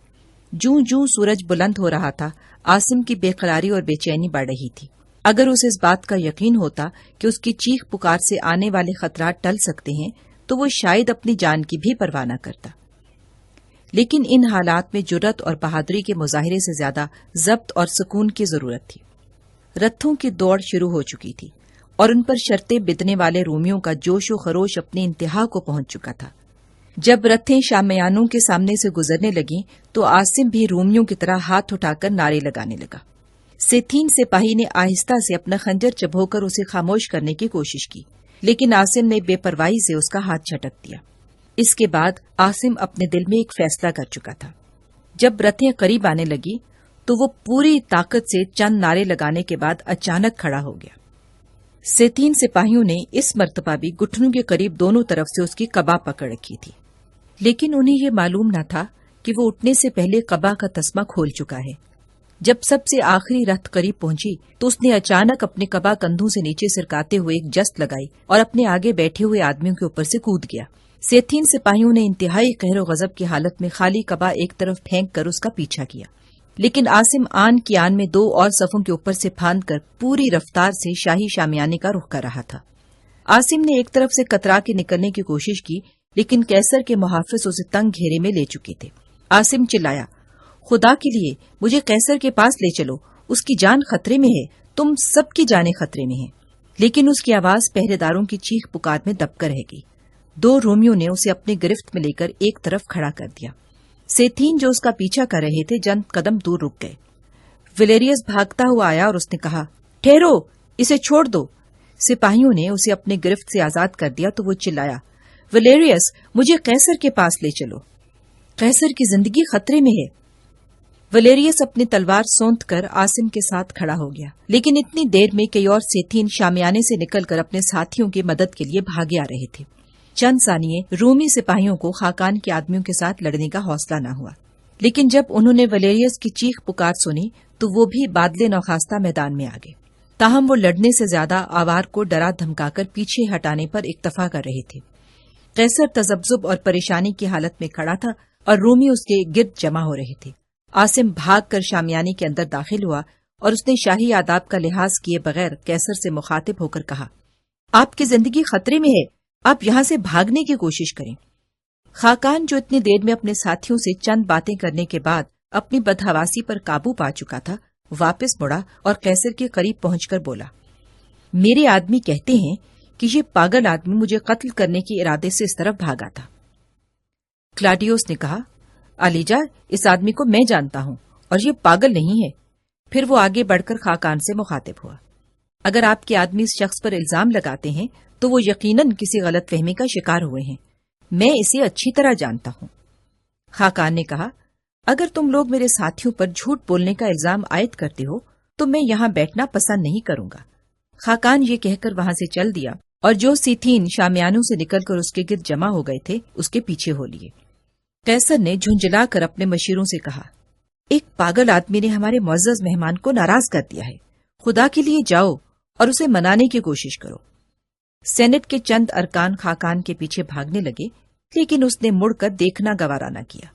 جوں جوں سورج بلند ہو رہا تھا عاصم کی بے قراری اور بے چینی بڑھ رہی تھی۔ اگر اسے اس بات کا یقین ہوتا کہ اس کی چیخ پکار سے آنے والے خطرات ٹل سکتے ہیں تو وہ شاید اپنی جان کی بھی پرواہ نہ کرتا، لیکن ان حالات میں جرأت اور بہادری کے مظاہرے سے زیادہ ضبط اور سکون کی ضرورت تھی۔ رتھوں کی دوڑ شروع ہو چکی تھی اور ان پر شرطیں بدنے والے رومیوں کا جوش و خروش اپنی انتہا کو پہنچ چکا تھا۔ جب رتھیں شامیانوں کے سامنے سے گزرنے لگیں تو عاصم بھی رومیوں کی طرح ہاتھ اٹھا کر نعرے لگانے لگا۔ سیتھین سپاہی نے آہستہ سے اپنا خنجر چبھو کر اسے خاموش کرنے کی کوشش کی، لیکن عاصم نے بے پرواہی سے اس کا ہاتھ جھٹک دیا۔ اس کے بعد عاصم اپنے دل میں ایک فیصلہ کر چکا تھا۔ جب رتھیں قریب آنے لگی تو وہ پوری طاقت سے چند نعرے لگانے کے بعد اچانک کھڑا ہو گیا۔ سیتین سپاہیوں نے اس مرتبہ بھی گھٹنوں کے قریب دونوں طرف سے اس کی قبا پکڑ رکھی تھی، لیکن انہیں یہ معلوم نہ تھا کہ وہ اٹھنے سے پہلے قبا کا تسمہ کھول چکا ہے۔ جب سب سے آخری رت قریب پہنچی تو اس نے اچانک اپنے قبا کندھوں سے نیچے سرکاتے ہوئے ایک جست لگائی اور اپنے آگے بیٹھے ہوئے آدمیوں کے اوپر سے کود گیا۔ سیتین سپاہیوں نے انتہائی قہر و غضب کی حالت میں خالی قبا ایک طرف پھینک کر اس کا پیچھا کیا، لیکن عاصم آن کی آن میں دو اور صفوں کے اوپر سے پھاند کر پوری رفتار سے شاہی شامیانے کا رخ کر رہا تھا۔ عاصم نے ایک طرف سے کترا کے نکلنے کی کوشش کی، لیکن قیصر کے محافظ اسے تنگ گھیرے میں لے چکے تھے۔ عاصم چلایا، خدا کے لیے مجھے قیصر کے پاس لے چلو، اس کی جان خطرے میں ہے، تم سب کی جانیں خطرے میں ہیں۔ لیکن اس کی آواز پہرے داروں کی چیخ پکار میں دب کر رہ گئی۔ دو رومیوں نے اسے اپنے گرفت میں لے کر ایک طرف کھڑا کر دیا۔ سیتین جو اس کا پیچھا کر رہے تھے چند قدم دور رک گئے۔ ویلیریس بھاگتا ہوا آیا اور اس نے کہا، ٹھہرو، اسے چھوڑ دو۔ سپاہیوں نے اسے اپنے گرفت سے آزاد کر دیا تو وہ چلایا، ویلیریس مجھے قیصر کے پاس لے چلو، قیصر کی زندگی خطرے میں ہے۔ ویلیریس اپنی تلوار سونت کر عاصم کے ساتھ کھڑا ہو گیا، لیکن اتنی دیر میں کئی اور سیتین شامیانے سے نکل کر اپنے ساتھیوں کی مدد کے لیے بھاگے آ رہے تھے۔ چند ثانیے رومی سپاہیوں کو خاقان کے آدمیوں کے ساتھ لڑنے کا حوصلہ نہ ہوا، لیکن جب انہوں نے ویلیریس کی چیخ پکار سنی تو وہ بھی بادلے نوخاستہ میدان میں آ گئے۔ تاہم وہ لڑنے سے زیادہ آوار کو ڈرا دھمکا کر پیچھے ہٹانے پر اکتفا کر رہے تھے۔ قیصر تذبذب اور پریشانی کی حالت میں کھڑا تھا اور رومی اس کے گرد جمع ہو رہے تھے۔ عاصم بھاگ کر شامیانے کے اندر داخل ہوا اور اس نے شاہی آداب کا لحاظ کیے بغیر قیصر سے مخاطب ہو کر کہا، آپ کی زندگی خطرے میں ہے، آپ یہاں سے بھاگنے کی کوشش کریں۔ خاقان جو اتنی دیر میں اپنے ساتھیوں سے چند باتیں کرنے کے بعد اپنی بدحواسی پر قابو پا چکا تھا، واپس مڑا اور قیصر کے قریب پہنچ کر بولا، میرے آدمی کہتے ہیں کہ یہ پاگل آدمی مجھے قتل کرنے کے ارادے سے اس طرف بھاگا تھا۔ کلاڈیوس نے کہا، علیجا اس آدمی کو میں جانتا ہوں اور یہ پاگل نہیں ہے۔ پھر وہ آگے بڑھ کر خاقان سے مخاطب ہوا، اگر آپ کے آدمی اس شخص پر الزام لگاتے ہیں تو وہ یقیناً کسی غلط فہمی کا شکار ہوئے ہیں، میں اسے اچھی طرح جانتا ہوں۔ خاقان نے کہا، اگر تم لوگ میرے ساتھیوں پر جھوٹ بولنے کا الزام عائد کرتے ہو تو میں یہاں بیٹھنا پسند نہیں کروں گا۔ خاقان یہ کہہ کر وہاں سے چل دیا اور جو سیتین شامیانوں سے نکل کر اس کے گرد جمع ہو گئے تھے اس کے پیچھے ہو لیے۔ قیصر نے جھنجھلا کر اپنے مشیروں سے کہا، ایک پاگل آدمی نے ہمارے معزز مہمان کو ناراض کر دیا ہے، خدا کے لیے جاؤ اور اسے منانے کی کوشش کرو۔ سینٹ کے چند ارکان خاقان کے پیچھے بھاگنے لگے، لیکن اس نے مڑ کر دیکھنا گوارا نہ کیا۔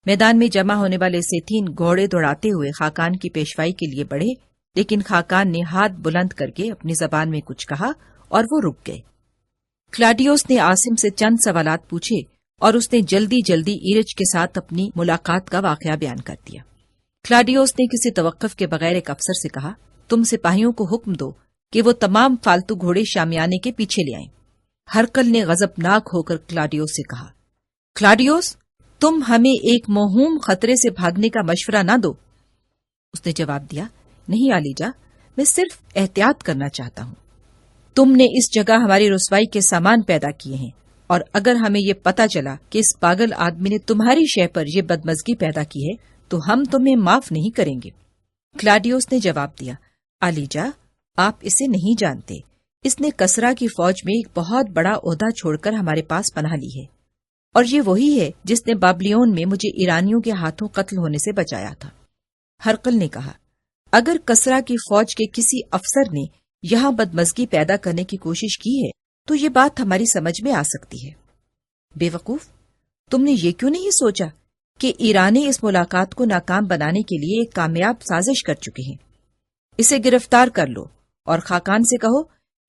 میدان میں جمع ہونے والے سیتین گھوڑے دوڑاتے ہوئے خاقان کی پیشوائی کے لیے بڑھے، لیکن خاقان نے ہاتھ بلند کر کے اپنی زبان میں کچھ کہا اور وہ رک گئے۔ کلاڈیوس نے عاصم سے چند سوالات پوچھے اور اس نے جلدی جلدی ایرج کے ساتھ اپنی ملاقات کا واقعہ بیان کر دیا۔ کلاڈیوس نے کسی توقف کے بغیر ایک افسر سے کہا، تم سپاہیوں کو حکم دو کہ وہ تمام فالتو گھوڑے شامیانے کے پیچھے لے آئیں۔ ہرکل نے غضبناک ہو کر کلاڈیوس سے کہا، کلاڈیوس تم ہمیں ایک موہوم خطرے سے بھاگنے کا مشورہ نہ دو۔ اس نے جواب دیا، نہیں علیجا، میں صرف احتیاط کرنا چاہتا ہوں۔ تم نے اس جگہ ہماری رسوائی کے سامان پیدا کیے ہیں، اور اگر ہمیں یہ پتا چلا کہ اس پاگل آدمی نے تمہاری شے پر یہ بدمزگی پیدا کی ہے تو ہم تمہیں معاف نہیں کریں گے۔ کلاڈیوس نے جواب دیا، علیجا آپ اسے نہیں جانتے، اس نے کسرا کی فوج میں ایک بہت بڑا عہدہ چھوڑ کر ہمارے پاس پناہ لی ہے، اور یہ وہی ہے جس نے بابلیون میں مجھے ایرانیوں کے ہاتھوں قتل ہونے سے بچایا تھا۔ ہرقل نے کہا، اگر کسرا کی فوج کے کسی افسر نے یہاں بدمزگی پیدا کرنے کی کوشش کی ہے تو یہ بات ہماری سمجھ میں آ سکتی ہے۔ بے وقوف، تم نے یہ کیوں نہیں سوچا کہ ایرانی اس ملاقات کو ناکام بنانے کے لیے ایک کامیاب سازش کر چکے ہیں؟ اسے گرفتار کر لو اور خاقان سے کہو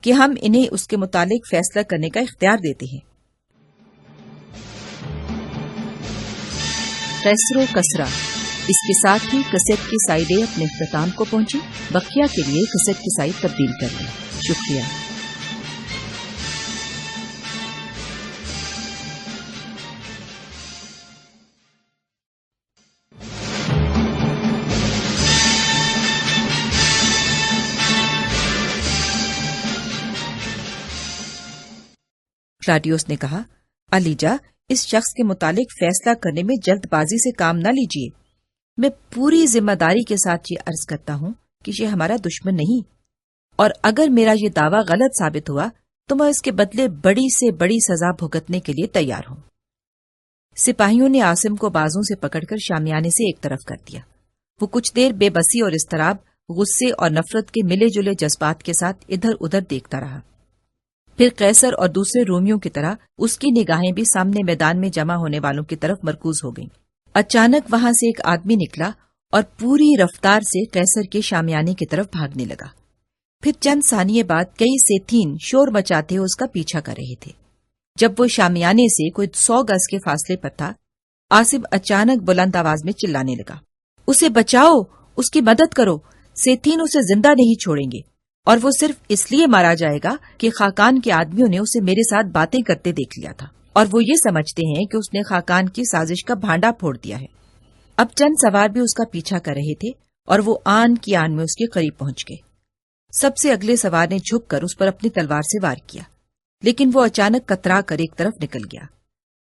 کہ ہم انہیں اس کے متعلق فیصلہ کرنے کا اختیار دیتے ہیں۔ قیصر و کسرا، اس کے ساتھ ہی کسیٹ کی سائیڈیں اپنے اختتام کو پہنچی۔ بقیہ کے لیے کسیٹ کی سائیڈ تبدیل کر لیں۔ شکریہ۔ کلاڈیوس نے کہا، علیجا اس شخص کے متعلق فیصلہ کرنے میں جلد بازی سے کام نہ لیجیے۔ میں پوری ذمہ داری کے ساتھ یہ عرض کرتا ہوں کہ یہ ہمارا دشمن نہیں، اور اگر میرا یہ دعویٰ غلط ثابت ہوا تو میں اس کے بدلے بڑی سے بڑی سزا بھگتنے کے لیے تیار ہوں۔ سپاہیوں نے عاصم کو بازوں سے پکڑ کر شامیانے سے ایک طرف کر دیا۔ وہ کچھ دیر بے بسی اور اضطراب، غصے اور نفرت کے ملے جلے جذبات کے ساتھ ادھر ادھر دیکھتا رہا۔ پھر قیصر اور دوسرے رومیوں کی طرح اس کی نگاہیں بھی سامنے میدان میں جمع ہونے والوں کی طرف مرکوز ہو گئیں۔ اچانک وہاں سے ایک آدمی نکلا اور پوری رفتار سے قیصر کے شامیانے کی طرف بھاگنے لگا۔ پھر چند ثانیے بعد کئی سیتھین شور مچاتے اس کا پیچھا کر رہے تھے۔ جب وہ شامیانے سے کوئی 100 گز کے فاصلے پر تھا، عاصم اچانک بلند آواز میں چلانے لگا، اسے بچاؤ، اس کی مدد کرو، سیتھین اسے زندہ نہیں چھوڑیں گے، اور وہ صرف اس لیے مارا جائے گا کہ خاقان کے آدمیوں نے اسے میرے ساتھ باتیں کرتے دیکھ لیا تھا، اور وہ یہ سمجھتے ہیں کہ اس نے خاقان کی سازش کا بھانڈا پھوڑ دیا ہے۔ اب چند سوار بھی اس کا پیچھا کر رہے تھے اور وہ آن کی آن میں اس کے قریب پہنچ گئے۔ سب سے اگلے سوار نے جھک کر اس پر اپنی تلوار سے وار کیا، لیکن وہ اچانک کترا کر ایک طرف نکل گیا۔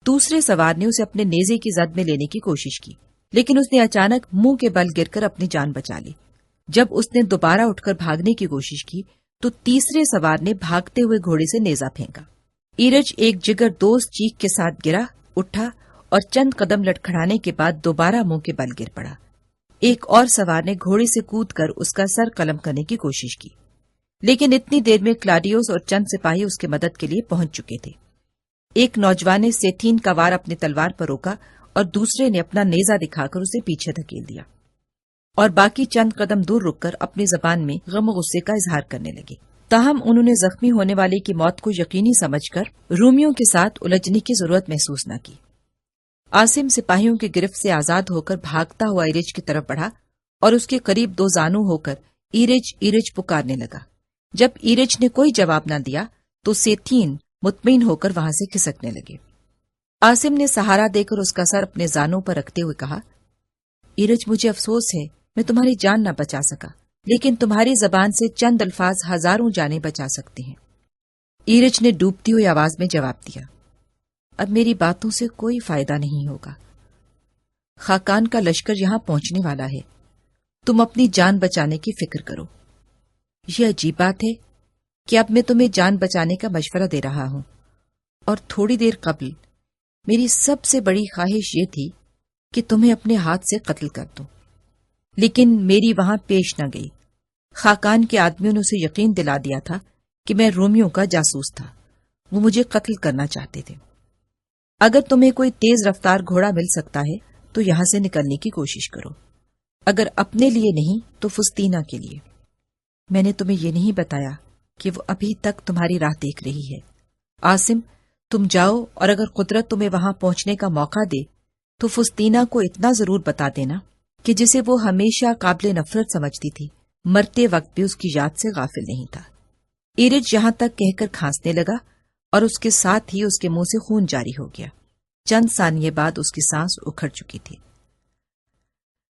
دوسرے سوار نے اسے اپنے نیزے کی زد میں لینے کی کوشش کی، لیکن اس نے اچانک منہ کے بل گر کر اپنی جان بچا لی۔ جب اس نے دوبارہ اٹھ کر بھاگنے کی کوشش کی تو تیسرے سوار نے بھاگتے ہوئے گھوڑے سے نیزہ پھینکا۔ ایرج ایک جگر دوست چیخ کے ساتھ گرا، اٹھا اور چند قدم لٹکھڑانے کے بعد دوبارہ منہ کے بل گر پڑا۔ ایک اور سوار نے گھوڑے سے کود کر اس کا سر قلم کرنے کی کوشش کی، لیکن اتنی دیر میں کلاڈیوس اور چند سپاہی اس کے مدد کے لیے پہنچ چکے تھے۔ ایک نوجوان نے سیتھین کا وار اپنی تلوار پر روکا اور دوسرے نے اپنا نیزہ دکھا کر اسے پیچھے دھکیل دیا، اور باقی چند قدم دور رک کر اپنی زبان میں غم و غصے کا اظہار کرنے لگے۔ تاہم انہوں نے زخمی ہونے والے کی موت کو یقینی سمجھ کر رومیوں کے ساتھ الجھنے کی ضرورت محسوس نہ کی۔ عاصم سپاہیوں کی گرفت سے آزاد ہو کر بھاگتا ہوا ایرج کی طرف بڑھا اور اس کے قریب 2 زانو ہو کر ایرج ایرج پکارنے لگا۔ جب ایرج نے کوئی جواب نہ دیا تو سیتھین مطمئن ہو کر وہاں سے کھسکنے لگے۔ عاصم نے سہارا دے کر اس کا سر اپنے زانوں پر رکھتے ہوئے کہا، ایرج مجھے افسوس ہے میں تمہاری جان نہ بچا سکا، لیکن تمہاری زبان سے چند الفاظ ہزاروں جانیں بچا سکتے ہیں۔ ایرج نے ڈوبتی ہوئی آواز میں جواب دیا، اب میری باتوں سے کوئی فائدہ نہیں ہوگا، خاقان کا لشکر یہاں پہنچنے والا ہے، تم اپنی جان بچانے کی فکر کرو۔ یہ عجیب بات ہے کہ اب میں تمہیں جان بچانے کا مشورہ دے رہا ہوں، اور تھوڑی دیر قبل میری سب سے بڑی خواہش یہ تھی کہ تمہیں اپنے ہاتھ سے قتل کر دوں، لیکن میری وہاں پیش نہ گئی۔ خاقان کے آدمیوں نے اسے یقین دلا دیا تھا کہ میں رومیوں کا جاسوس تھا، وہ مجھے قتل کرنا چاہتے تھے۔ اگر تمہیں کوئی تیز رفتار گھوڑا مل سکتا ہے تو یہاں سے نکلنے کی کوشش کرو، اگر اپنے لیے نہیں تو فسطینہ کے لیے۔ میں نے تمہیں یہ نہیں بتایا کہ وہ ابھی تک تمہاری راہ دیکھ رہی ہے۔ عاصم، تم جاؤ اور اگر قدرت تمہیں وہاں پہنچنے کا موقع دے تو فسطینہ کو اتنا ضرور بتا دینا کہ جسے وہ ہمیشہ قابل نفرت سمجھتی تھی، مرتے وقت بھی اس کی یاد سے غافل نہیں تھا۔ ایرج یہاں تک کہہ کر کھانسنے لگا اور اس کے ساتھ ہی اس کے منہ سے خون جاری ہو گیا۔ چند ثانیے بعد اس کی سانس اکھڑ چکی تھی۔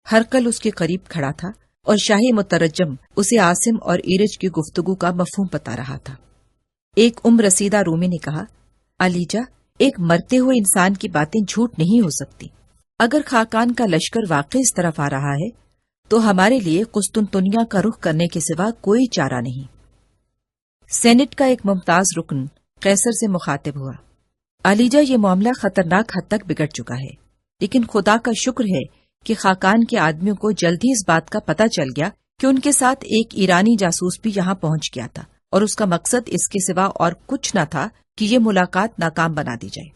ہرقل اس کے قریب کھڑا تھا اور شاہی مترجم اسے عاصم اور ایرج کی گفتگو کا مفہوم بتا رہا تھا۔ ایک عمر رسیدہ رومی نے کہا، علیجا، ایک مرتے ہوئے انسان کی باتیں جھوٹ نہیں ہو سکتی۔ اگر خاقان کا لشکر واقعی اس طرف آ رہا ہے تو ہمارے لیے قسطنطنیہ کا رخ کرنے کے سوا کوئی چارہ نہیں۔ سینٹ کا ایک ممتاز رکن قیصر سے مخاطب ہوا، علیجا، یہ معاملہ خطرناک حد تک بگڑ چکا ہے، لیکن خدا کا شکر ہے کہ خاقان کے آدمیوں کو جلد ہی اس بات کا پتہ چل گیا کہ ان کے ساتھ ایک ایرانی جاسوس بھی یہاں پہنچ گیا تھا، اور اس کا مقصد اس کے سوا اور کچھ نہ تھا کہ یہ ملاقات ناکام بنا دی جائے۔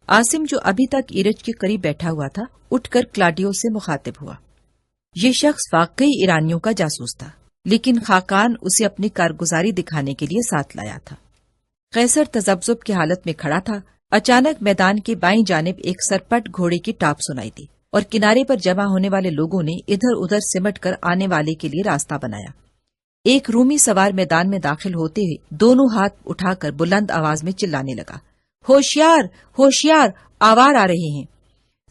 عاصم، جو ابھی تک ایرج کے قریب بیٹھا ہوا تھا، اٹھ کر کلاڈیو سے مخاطب ہوا۔ یہ شخص واقعی ایرانیوں کا جاسوس تھا، لیکن خاقان اسے اپنی کارگزاری دکھانے کے لیے ساتھ لایا تھا۔ قیصر تذبذب کی حالت میں کھڑا تھا۔ اچانک میدان کی بائیں جانب ایک سرپٹ گھوڑے کی ٹاپ سنائی دی اور کنارے پر جمع ہونے والے لوگوں نے ادھر ادھر سمٹ کر آنے والے کے لیے راستہ بنایا۔ ایک رومی سوار میدان میں داخل ہوتے ہوئے دونوں ہاتھ اٹھا کر بلند آواز میں چلانے لگا، ہوشیار، ہوشیار، آوار آ رہے ہیں۔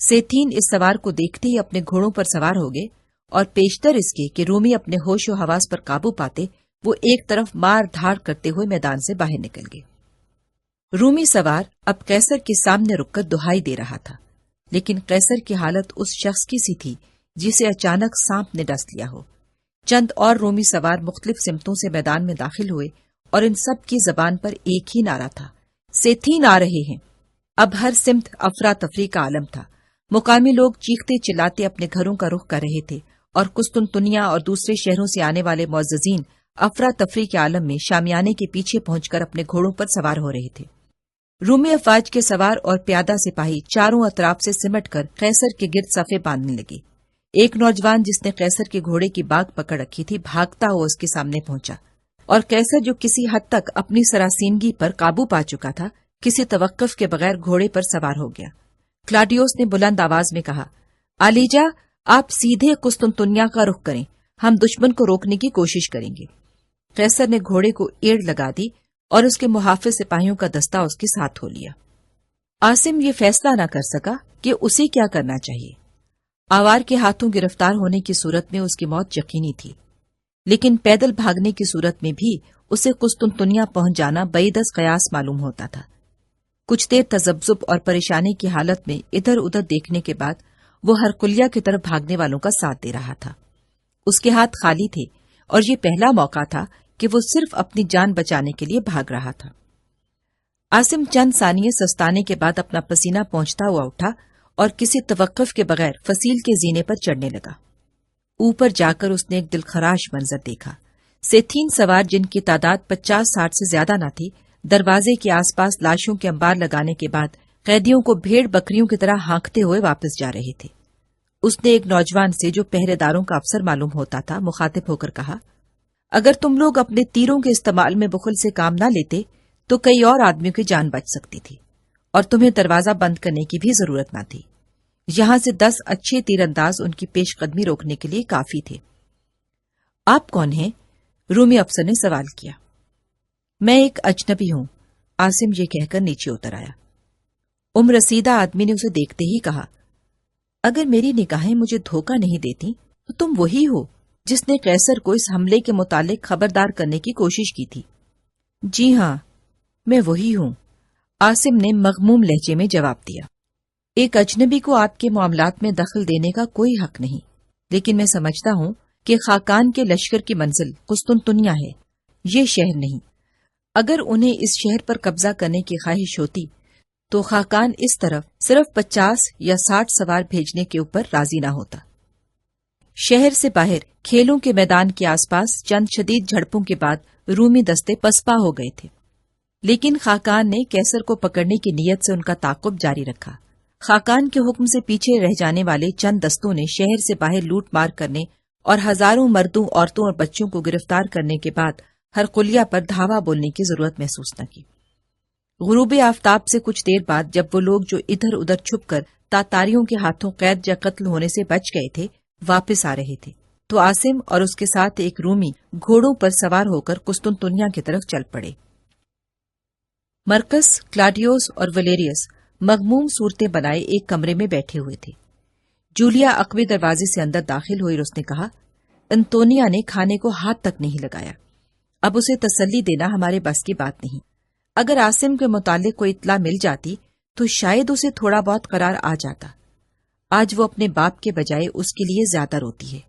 سیتھین اس سوار کو دیکھتے ہی اپنے گھوڑوں پر سوار ہو گئے، اور پیشتر اس کے کہ رومی اپنے ہوش و حواس پر قابو پاتے وہ ایک طرف مار دھاڑ کرتے ہوئے میدان سے باہر نکل گئے۔ رومی سوار اب قیصر کے سامنے رک کر دہائی دے رہا تھا، لیکن قیصر کی حالت اس شخص کی سی تھی جسے اچانک سانپ نے ڈس لیا ہو۔ چند اور رومی سوار مختلف سمتوں سے میدان میں داخل ہوئے اور ان سب کی زبان پر ایک ہی نعرہ تھا، سیتھین آ رہے ہیں۔ اب ہر سمت افراتفری کا عالم تھا۔ مقامی لوگ چیختے چلاتے اپنے گھروں کا رخ کر رہے تھے اور قسطنطنیہ اور دوسرے شہروں سے آنے والے معززین افراتفری کے عالم میں شامیانے کے پیچھے پہنچ کر اپنے گھوڑوں پر سوار ہو رہے تھے۔ رومی افواج کے سوار اور پیادہ سپاہی چاروں اطراف سے سمٹ کر قیصر کے گرد صفیں باندھنے لگے۔ ایک نوجوان جس نے قیصر کے گھوڑے کی باگ پکڑ رکھی تھی بھاگتا ہوا اس کے سامنے پہنچا، اور قیصر جو کسی حد تک اپنی سراسیمگی پر قابو پا چکا تھا کسی توقف کے بغیر گھوڑے پر سوار ہو گیا۔ کلاڈیوس نے بلند آواز میں کہا، آلیجا، آپ سیدھے قسطنطنیہ کا رخ کریں، ہم دشمن کو روکنے کی کوشش کریں گے۔ قیصر نے گھوڑے کو ایڑ لگا دی اور اس کے محافظ سپاہیوں کا دستہ اس کے ساتھ ہو لیا۔ عاصم یہ فیصلہ نہ کر سکا کہ اسے کیا کرنا چاہیے۔ آوار کے ہاتھوں گرفتار ہونے کی صورت میں اس کی موت یقینی تھی، لیکن پیدل بھاگنے کی صورت میں بھی اسے قسطنطنیہ پہنچ جانا بعید از قیاس معلوم ہوتا تھا۔ کچھ دیر تذبذب اور پریشانی کی حالت میں ادھر ادھر دیکھنے کے بعد وہ ہرقلیہ کی طرف بھاگنے والوں کا ساتھ دے رہا تھا۔ اس کے ہاتھ خالی تھے اور یہ پہلا موقع تھا کہ وہ صرف اپنی جان بچانے کے لیے بھاگ رہا تھا۔ عاصم چند ثانیے سستانے کے بعد اپنا پسینہ پہنچتا ہوا اٹھا اور کسی توقف کے بغیر فصیل کے زینے پر چڑھنے لگا۔ اوپر جا کر اس نے ایک دلخراش منظر دیکھا۔ سیتھین سوار جن کی تعداد 50-60 سے زیادہ نہ تھی، دروازے کے آس پاس لاشوں کے انبار لگانے کے بعد قیدیوں کو بھیڑ بکریوں کی طرح ہانکتے ہوئے واپس جا رہے تھے۔ اس نے ایک نوجوان سے جو پہرے داروں کا افسر معلوم ہوتا تھا مخاطب ہو کر کہا، اگر تم لوگ اپنے تیروں کے استعمال میں بخل سے کام نہ لیتے تو کئی اور آدمیوں کی جان بچ سکتی تھی اور تمہیں دروازہ بند کرنے کی بھی ضرورت نہ تھی۔ یہاں سے 10 اچھے تیر انداز ان کی پیش قدمی روکنے کے لیے کافی تھے۔ آپ کون ہیں؟ رومی افسر نے سوال کیا۔ میں ایک اجنبی ہوں، عاصم یہ کہہ کر نیچے اتر آیا۔ عمر رسیدہ آدمی نے اسے دیکھتے ہی کہا، اگر میری نگاہیں مجھے دھوکہ نہیں دیتی تو تم وہی ہو جس نے قیصر کو اس حملے کے متعلق خبردار کرنے کی کوشش کی تھی۔ جی ہاں، میں وہی ہوں، عاصم نے مغموم لہجے میں جواب دیا۔ ایک اجنبی کو آپ کے معاملات میں دخل دینے کا کوئی حق نہیں، لیکن میں سمجھتا ہوں کہ خاقان کے لشکر کی منزل قسطنطنیہ ہے، یہ شہر نہیں۔ اگر انہیں اس شہر پر قبضہ کرنے کی خواہش ہوتی تو خاقان اس طرف صرف 50 یا 60 سوار بھیجنے کے اوپر راضی نہ ہوتا۔ شہر سے باہر کھیلوں کے میدان کے آس پاس چند شدید جھڑپوں کے بعد رومی دستے پسپا ہو گئے تھے، لیکن خاقان نے قیصر کو پکڑنے کی نیت سے ان کا تعاقب جاری رکھا۔ خاقان کے حکم سے پیچھے رہ جانے والے چند دستوں نے شہر سے باہر لوٹ مار کرنے اور ہزاروں مردوں، عورتوں اور بچوں کو گرفتار کرنے کے بعد ہرقلیہ پر دھاوا بولنے کی ضرورت محسوس نہ کی۔ غروب آفتاب سے کچھ دیر بعد جب وہ لوگ جو ادھر ادھر چھپ کر تاتاریوں کے ہاتھوں قید یا قتل ہونے سے بچ گئے تھے واپس آ رہے تھے تو عاصم اور اس کے ساتھ ایک رومی گھوڑوں پر سوار ہو کر قسطنطنیہ کی طرف چل پڑے۔ مرکس، کلاڈیوس اور ولیریس مغموم صورتیں بنائے ایک کمرے میں بیٹھے ہوئے تھے۔ جولیا عقبی دروازے سے اندر داخل ہوئی اور اس نے کہا، انطونیا نے کھانے کو ہاتھ تک نہیں لگایا، اب اسے تسلی دینا ہمارے بس کی بات نہیں۔ اگر عاصم کے متعلق کوئی اطلاع مل جاتی تو شاید اسے تھوڑا بہت قرار آ جاتا۔ آج وہ اپنے باپ کے بجائے اس کے لیے زیادہ روتی ہے۔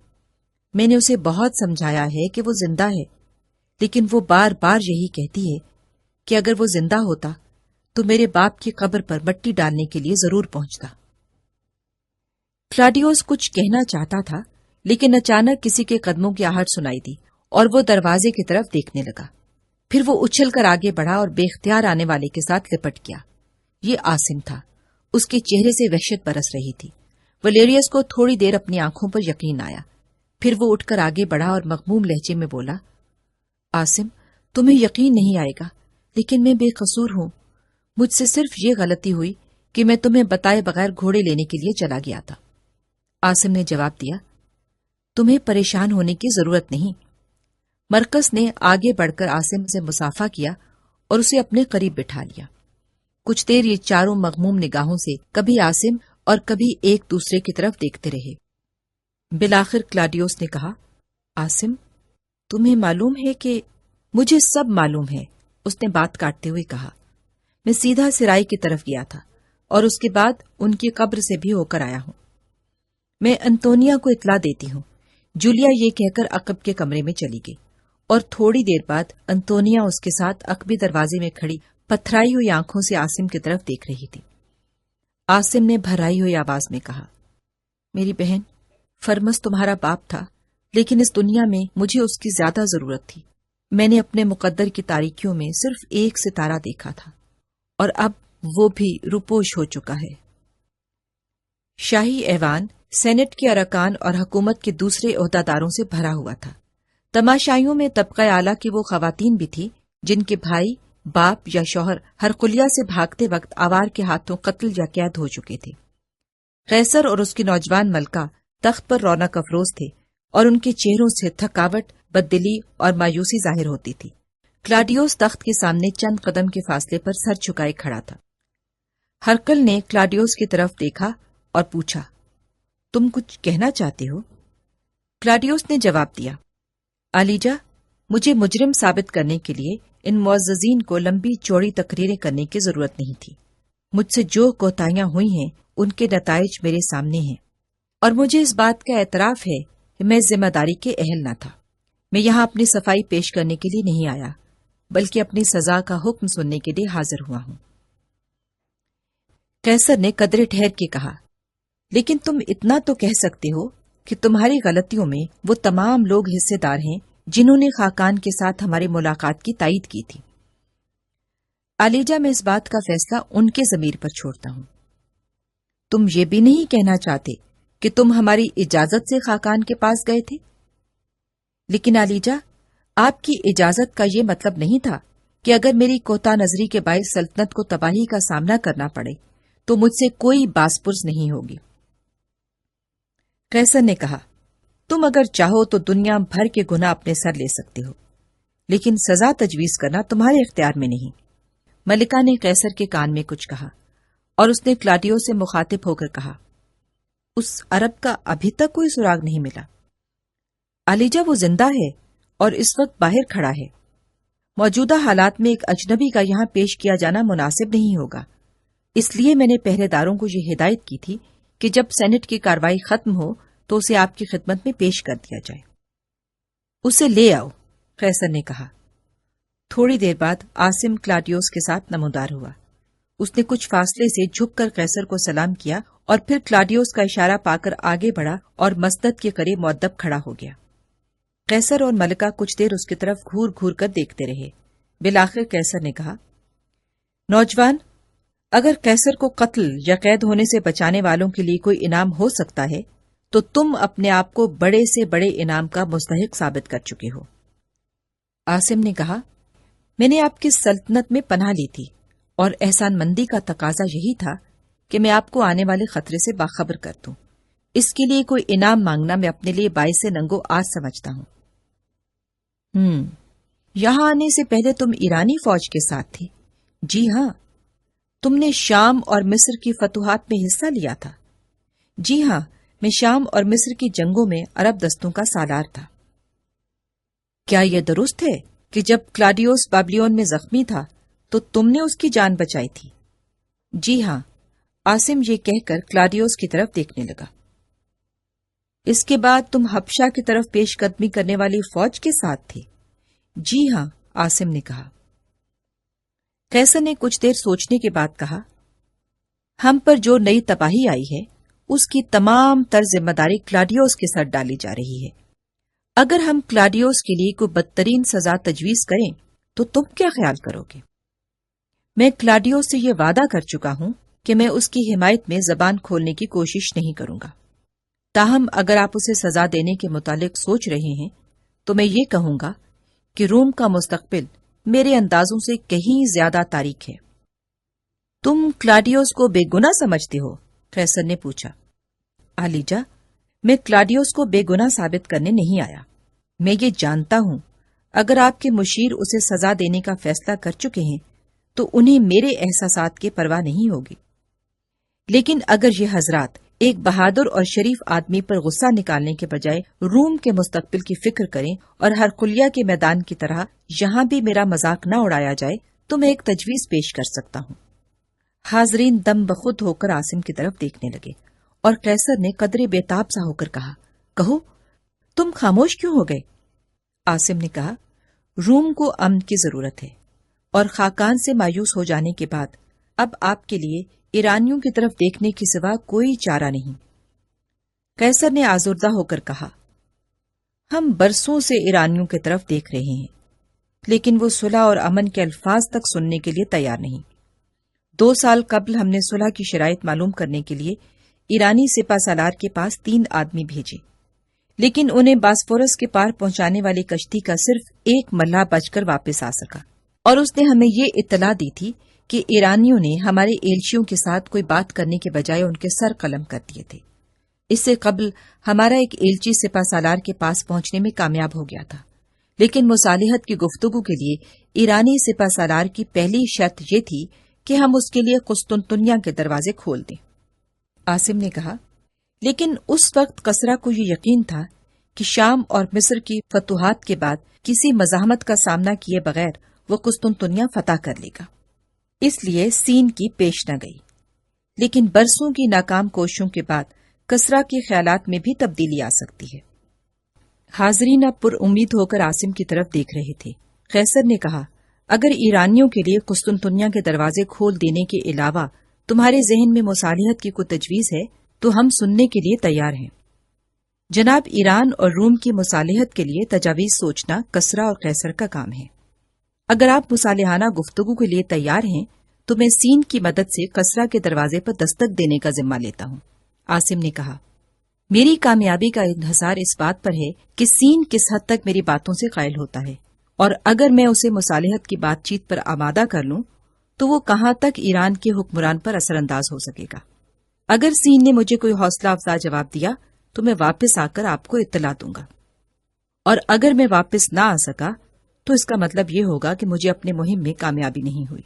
میں نے اسے بہت سمجھایا ہے کہ وہ زندہ ہے، لیکن وہ بار بار یہی کہتی ہے کہ اگر وہ زندہ ہوتا تو میرے باپ کی قبر پر مٹی ڈالنے کے لیے ضرور پہنچتا۔ کلاڈیوس کچھ کہنا چاہتا تھا، لیکن اچانک کسی کے قدموں کی آہٹ سنائی دی اور وہ دروازے کی طرف دیکھنے لگا۔ پھر وہ اچھل کر آگے بڑھا اور بے اختیار آنے والے کے ساتھ لپٹ گیا۔ یہ عاصم تھا۔ اس کے چہرے سے وحشت برس رہی تھی۔ ولیریس کو تھوڑی دیر اپنی آنکھوں پر یقین آیا، پھر وہ اٹھ کر آگے بڑھا اور مغموم لہجے میں بولا، عاصم، تمہیں یقین نہیں آئے گا، لیکن میں بے قصور ہوں۔ مجھ سے صرف یہ غلطی ہوئی کہ میں تمہیں بتائے بغیر گھوڑے لینے کے لیے چلا گیا تھا۔ عاصم نے جواب دیا، تمہیں پریشان ہونے کی ضرورت نہیں۔ مرکز نے آگے بڑھ کر عاصم سے مصافحہ کیا اور اسے اپنے قریب بٹھا لیا۔ کچھ دیر یہ چاروں مغموم نگاہوں سے کبھی عاصم اور کبھی ایک دوسرے کی طرف دیکھتے رہے۔ بالآخر کلاڈیوس نے کہا، عاصم، تمہیں معلوم ہے کہ مجھے سب معلوم ہے۔ اس نے بات کاٹتے ہوئے کہا، میں سیدھا سرائی کی طرف گیا تھا اور اس کے بعد ان کی قبر سے بھی ہو کر آیا ہوں۔ میں انتونیا کو اطلاع دیتی ہوں۔ جولیا یہ کہہ کر عقب کے کمرے میں چلی گئی اور تھوڑی دیر بعد انتونیا اس کے ساتھ عقبی دروازے میں کھڑی پتھرائی ہوئی آنکھوں سے عاصم کی طرف دیکھ رہی تھی۔ عاصم نے بھرائی ہوئی آواز میں کہا، میری بہن، فرمز تمہارا باپ تھا، لیکن اس دنیا میں مجھے اس کی زیادہ ضرورت تھی۔ میں نے اپنے مقدر کی تاریکیوں میں صرف ایک ستارہ دیکھا تھا، اور اب وہ بھی روپوش ہو چکا ہے۔ شاہی ایوان سینٹ کے ارکان اور حکومت کے دوسرے عہدیداروں سے بھرا ہوا تھا۔ تماشائیوں میں طبقہ اعلیٰ کی وہ خواتین بھی تھی جن کے بھائی، باپ یا شوہر ہرقلیہ سے بھاگتے وقت آوار کے ہاتھوں قتل یا قید ہو چکے تھے۔ قیصر اور اس کی نوجوان ملکہ تخت پر رونق افروز تھے اور ان کے چہروں سے تھکاوٹ، بددلی اور مایوسی ظاہر ہوتی تھی۔ کلاڈیوس تخت کے سامنے چند قدم کے فاصلے پر سر جھکائے کھڑا تھا۔ ہرقل نے کلاڈیوس کی طرف دیکھا اور پوچھا، تم کچھ کہنا چاہتے ہو؟ کلاڈیوس نے جواب دیا، آلیجا، مجھے مجرم ثابت کرنے کے لیے ان معززین کو لمبی چوڑی تقریریں کرنے کی ضرورت نہیں تھی۔ مجھ سے جو کوتاہیاں ہوئی ہیں ان کے نتائج میرے سامنے ہیں، اور مجھے اس بات کا اعتراف ہے کہ میں ذمہ داری کے اہل نہ تھا۔ میں یہاں اپنی صفائی پیش کرنے کے لیے نہیں آیا، بلکہ اپنی سزا کا حکم سننے کے لیے حاضر ہوا ہوں۔ قیصر نے قدرے ٹھہر کے کہا، لیکن تم اتنا تو کہہ سکتے ہو کہ تمہاری غلطیوں میں وہ تمام لوگ حصے دار ہیں جنہوں نے خاقان کے ساتھ ہماری ملاقات کی تائید کی تھی۔ آلیجا، میں اس بات کا فیصلہ ان کے ضمیر پر چھوڑتا ہوں۔ تم یہ بھی نہیں کہنا چاہتے کہ تم ہماری اجازت سے خاقان کے پاس گئے تھے؟ لیکن آلیجا، آپ کی اجازت کا یہ مطلب نہیں تھا کہ اگر میری کوتاہ نظری کے باعث سلطنت کو تباہی کا سامنا کرنا پڑے تو مجھ سے کوئی باس پرس نہیں ہوگی۔ قیصر نے کہا، تم اگر چاہو تو دنیا بھر کے گناہ اپنے سر لے سکتے ہو، لیکن سزا تجویز کرنا تمہارے اختیار میں نہیں۔ ملکہ نے قیصر کے کان میں کچھ کہا اور اس نے کلاڈیو سے مخاطب ہو کر کہا، اس عرب کا ابھی تک کوئی سراغ نہیں ملا۔ آلیجا، وہ زندہ ہے اور اس وقت باہر کھڑا ہے۔ موجودہ حالات میں ایک اجنبی کا یہاں پیش کیا جانا مناسب نہیں ہوگا، اس لیے میں نے پہرے داروں کو یہ ہدایت کی تھی کہ جب سینٹ کی کارروائی ختم ہو تو اسے آپ کی خدمت میں پیش کر دیا جائے۔ اسے لے آؤ، قیصر نے کہا۔ تھوڑی دیر بعد عاصم کلاڈیوس کے ساتھ نمودار ہوا۔ اس نے کچھ فاصلے سے جھک کر قیصر کو سلام کیا اور پھر کلاڈیوس کا اشارہ پا کر آگے بڑھا اور مسند کے قریب مؤدب کھڑا ہو گیا۔ قیصر اور ملکہ کچھ دیر اس کی طرف گھور گھور کر دیکھتے رہے۔ بالآخر قیصر نے کہا، نوجوان، اگر قیصر کو قتل یا قید ہونے سے بچانے والوں کے لیے کوئی انعام ہو سکتا ہے تو تم اپنے آپ کو بڑے سے بڑے انعام کا مستحق ثابت کر چکے ہو۔ عاصم نے کہا، میں نے آپ کی سلطنت میں پناہ لی تھی اور احسان مندی کا تقاضا یہی تھا کہ میں آپ کو آنے والے خطرے سے باخبر کر دوں۔ اس کے لیے کوئی انعام مانگنا میں اپنے لیے باعث ننگو آج سمجھتا ہوں۔ یہاں آنے سے پہلے تم ایرانی فوج کے ساتھ تھے؟ جی ہاں۔ تم نے شام اور مصر کی فتوحات میں حصہ لیا تھا؟ جی ہاں، میں شام اور مصر کی جنگوں میں عرب دستوں کا سالار تھا۔ کیا یہ درست ہے کہ جب کلاڈیوس بابلیون میں زخمی تھا تو تم نے اس کی جان بچائی تھی؟ جی ہاں، عاصم یہ کہہ کر کلاڈیوس کی طرف دیکھنے لگا۔ اس کے بعد تم حبشہ کی طرف پیش قدمی کرنے والی فوج کے ساتھ تھے؟ جی ہاں، عاصم نے کہا۔ قیصر نے کچھ دیر سوچنے کے بعد کہا، ہم پر جو نئی تباہی آئی ہے اس کی تمام تر ذمہ داری کلاڈیوس کے سر ڈالی جا رہی ہے۔ اگر ہم کلاڈیوس کے لیے کوئی بدترین سزا تجویز کریں تو تم کیا خیال کرو گے؟ میں کلاڈیوس سے یہ وعدہ کر چکا ہوں کہ میں اس کی حمایت میں زبان کھولنے کی کوشش نہیں کروں گا۔ تاہم اگر آپ اسے سزا دینے کے متعلق سوچ رہے ہیں تو میں یہ کہوں گا کہ روم کا مستقبل میرے اندازوں سے کہیں زیادہ تاریک ہے۔ تم کلاڈیوس کو بے گناہ سمجھتے ہو؟ قیصر نے پوچھا۔ آلیجا، میں کلاڈیوس کو بے گناہ ثابت کرنے نہیں آیا۔ میں یہ جانتا ہوں اگر آپ کے مشیر اسے سزا دینے کا فیصلہ کر چکے ہیں تو انہیں میرے احساسات کی پرواہ نہیں ہوگی۔ لیکن اگر یہ حضرات ایک بہادر اور شریف آدمی پر غصہ نکالنے کے بجائے روم کے مستقبل کی فکر کریں اور ہرقلیہ کے میدان کی طرح یہاں بھی میرا مذاق نہ اڑایا جائے تو میں ایک تجویز پیش کر سکتا ہوں۔ حاضرین دم بخود ہو کر عاصم کی طرف دیکھنے لگے اور قیصر نے قدرے بےتاب سا ہو کر کہا، کہو، تم خاموش کیوں ہو گئے؟ عاصم نے کہا، روم کو امن کی ضرورت ہے، اور خاقان سے مایوس ہو جانے کے بعد اب آپ کے لیے ایرانیوں کی طرف دیکھنے کے سوا کوئی چارہ نہیں۔ قیصر نے آزردہ ہو کر کہا، ہم برسوں سے ایرانیوں کی طرف دیکھ رہے ہیں، لیکن وہ صلح اور امن کے الفاظ تک سننے کے لیے تیار نہیں۔ 2 سال قبل ہم نے صلح کی شرائط معلوم کرنے کے لیے ایرانی سپہ سالار کے پاس 3 آدمی بھیجے، لیکن انہیں باسفورس کے پار پہنچانے والی کشتی کا صرف ایک ملاح بچ کر واپس آ سکا، اور اس نے ہمیں یہ اطلاع دی تھی کہ ایرانیوں نے ہمارے ایلچیوں کے ساتھ کوئی بات کرنے کے بجائے ان کے سر قلم کر دیے تھے۔ اس سے قبل ہمارا ایک ایلچی سپہ سالار کے پاس پہنچنے میں کامیاب ہو گیا تھا، لیکن مصالحت کی گفتگو کے لیے ایرانی سپہ سالار کی پہلی شرط یہ تھی کہ ہم اس کے لیے قسطنطنیہ کے دروازے کھول دیں۔ عاصم نے کہا، لیکن اس وقت کسریٰ کو یہ یقین تھا کہ شام اور مصر کی فتوحات کے بعد کسی مزاحمت کا سامنا کیے بغیر وہ قسطنطنیہ فتح کر لے گا، اس لیے سین کی پیش نہ گئی۔ لیکن برسوں کی ناکام کوششوں کے بعد کسریٰ کے خیالات میں بھی تبدیلی آ سکتی ہے۔ حاضرین اب پر امید ہو کر عاصم کی طرف دیکھ رہے تھے۔ قیصر نے کہا، اگر ایرانیوں کے لیے قسطنطنیہ کے دروازے کھول دینے کے علاوہ تمہارے ذہن میں مصالحت کی کوئی تجویز ہے تو ہم سننے کے لیے تیار ہیں۔ جناب، ایران اور روم کی مصالحت کے لیے تجاویز سوچنا کسریٰ اور قیصر کا کام ہے۔ اگر آپ مصالحانہ گفتگو کے لیے تیار ہیں تو میں سین کی مدد سے کسریٰ کے دروازے پر دستک دینے کا ذمہ لیتا ہوں۔ عاصم نے کہا، میری کامیابی کا انحصار اس بات پر ہے کہ سین کس حد تک میری باتوں سے قائل ہوتا ہے، اور اگر میں اسے مصالحت کی بات چیت پر آمادہ کر لوں تو وہ کہاں تک ایران کے حکمران پر اثر انداز ہو سکے گا۔ اگر سین نے مجھے کوئی حوصلہ افزا جواب دیا تو میں واپس آ کر آپ کو اطلاع دوں گا، اور اگر میں واپس نہ آ سکا تو اس کا مطلب یہ ہوگا کہ مجھے اپنے مہم میں کامیابی نہیں ہوئی۔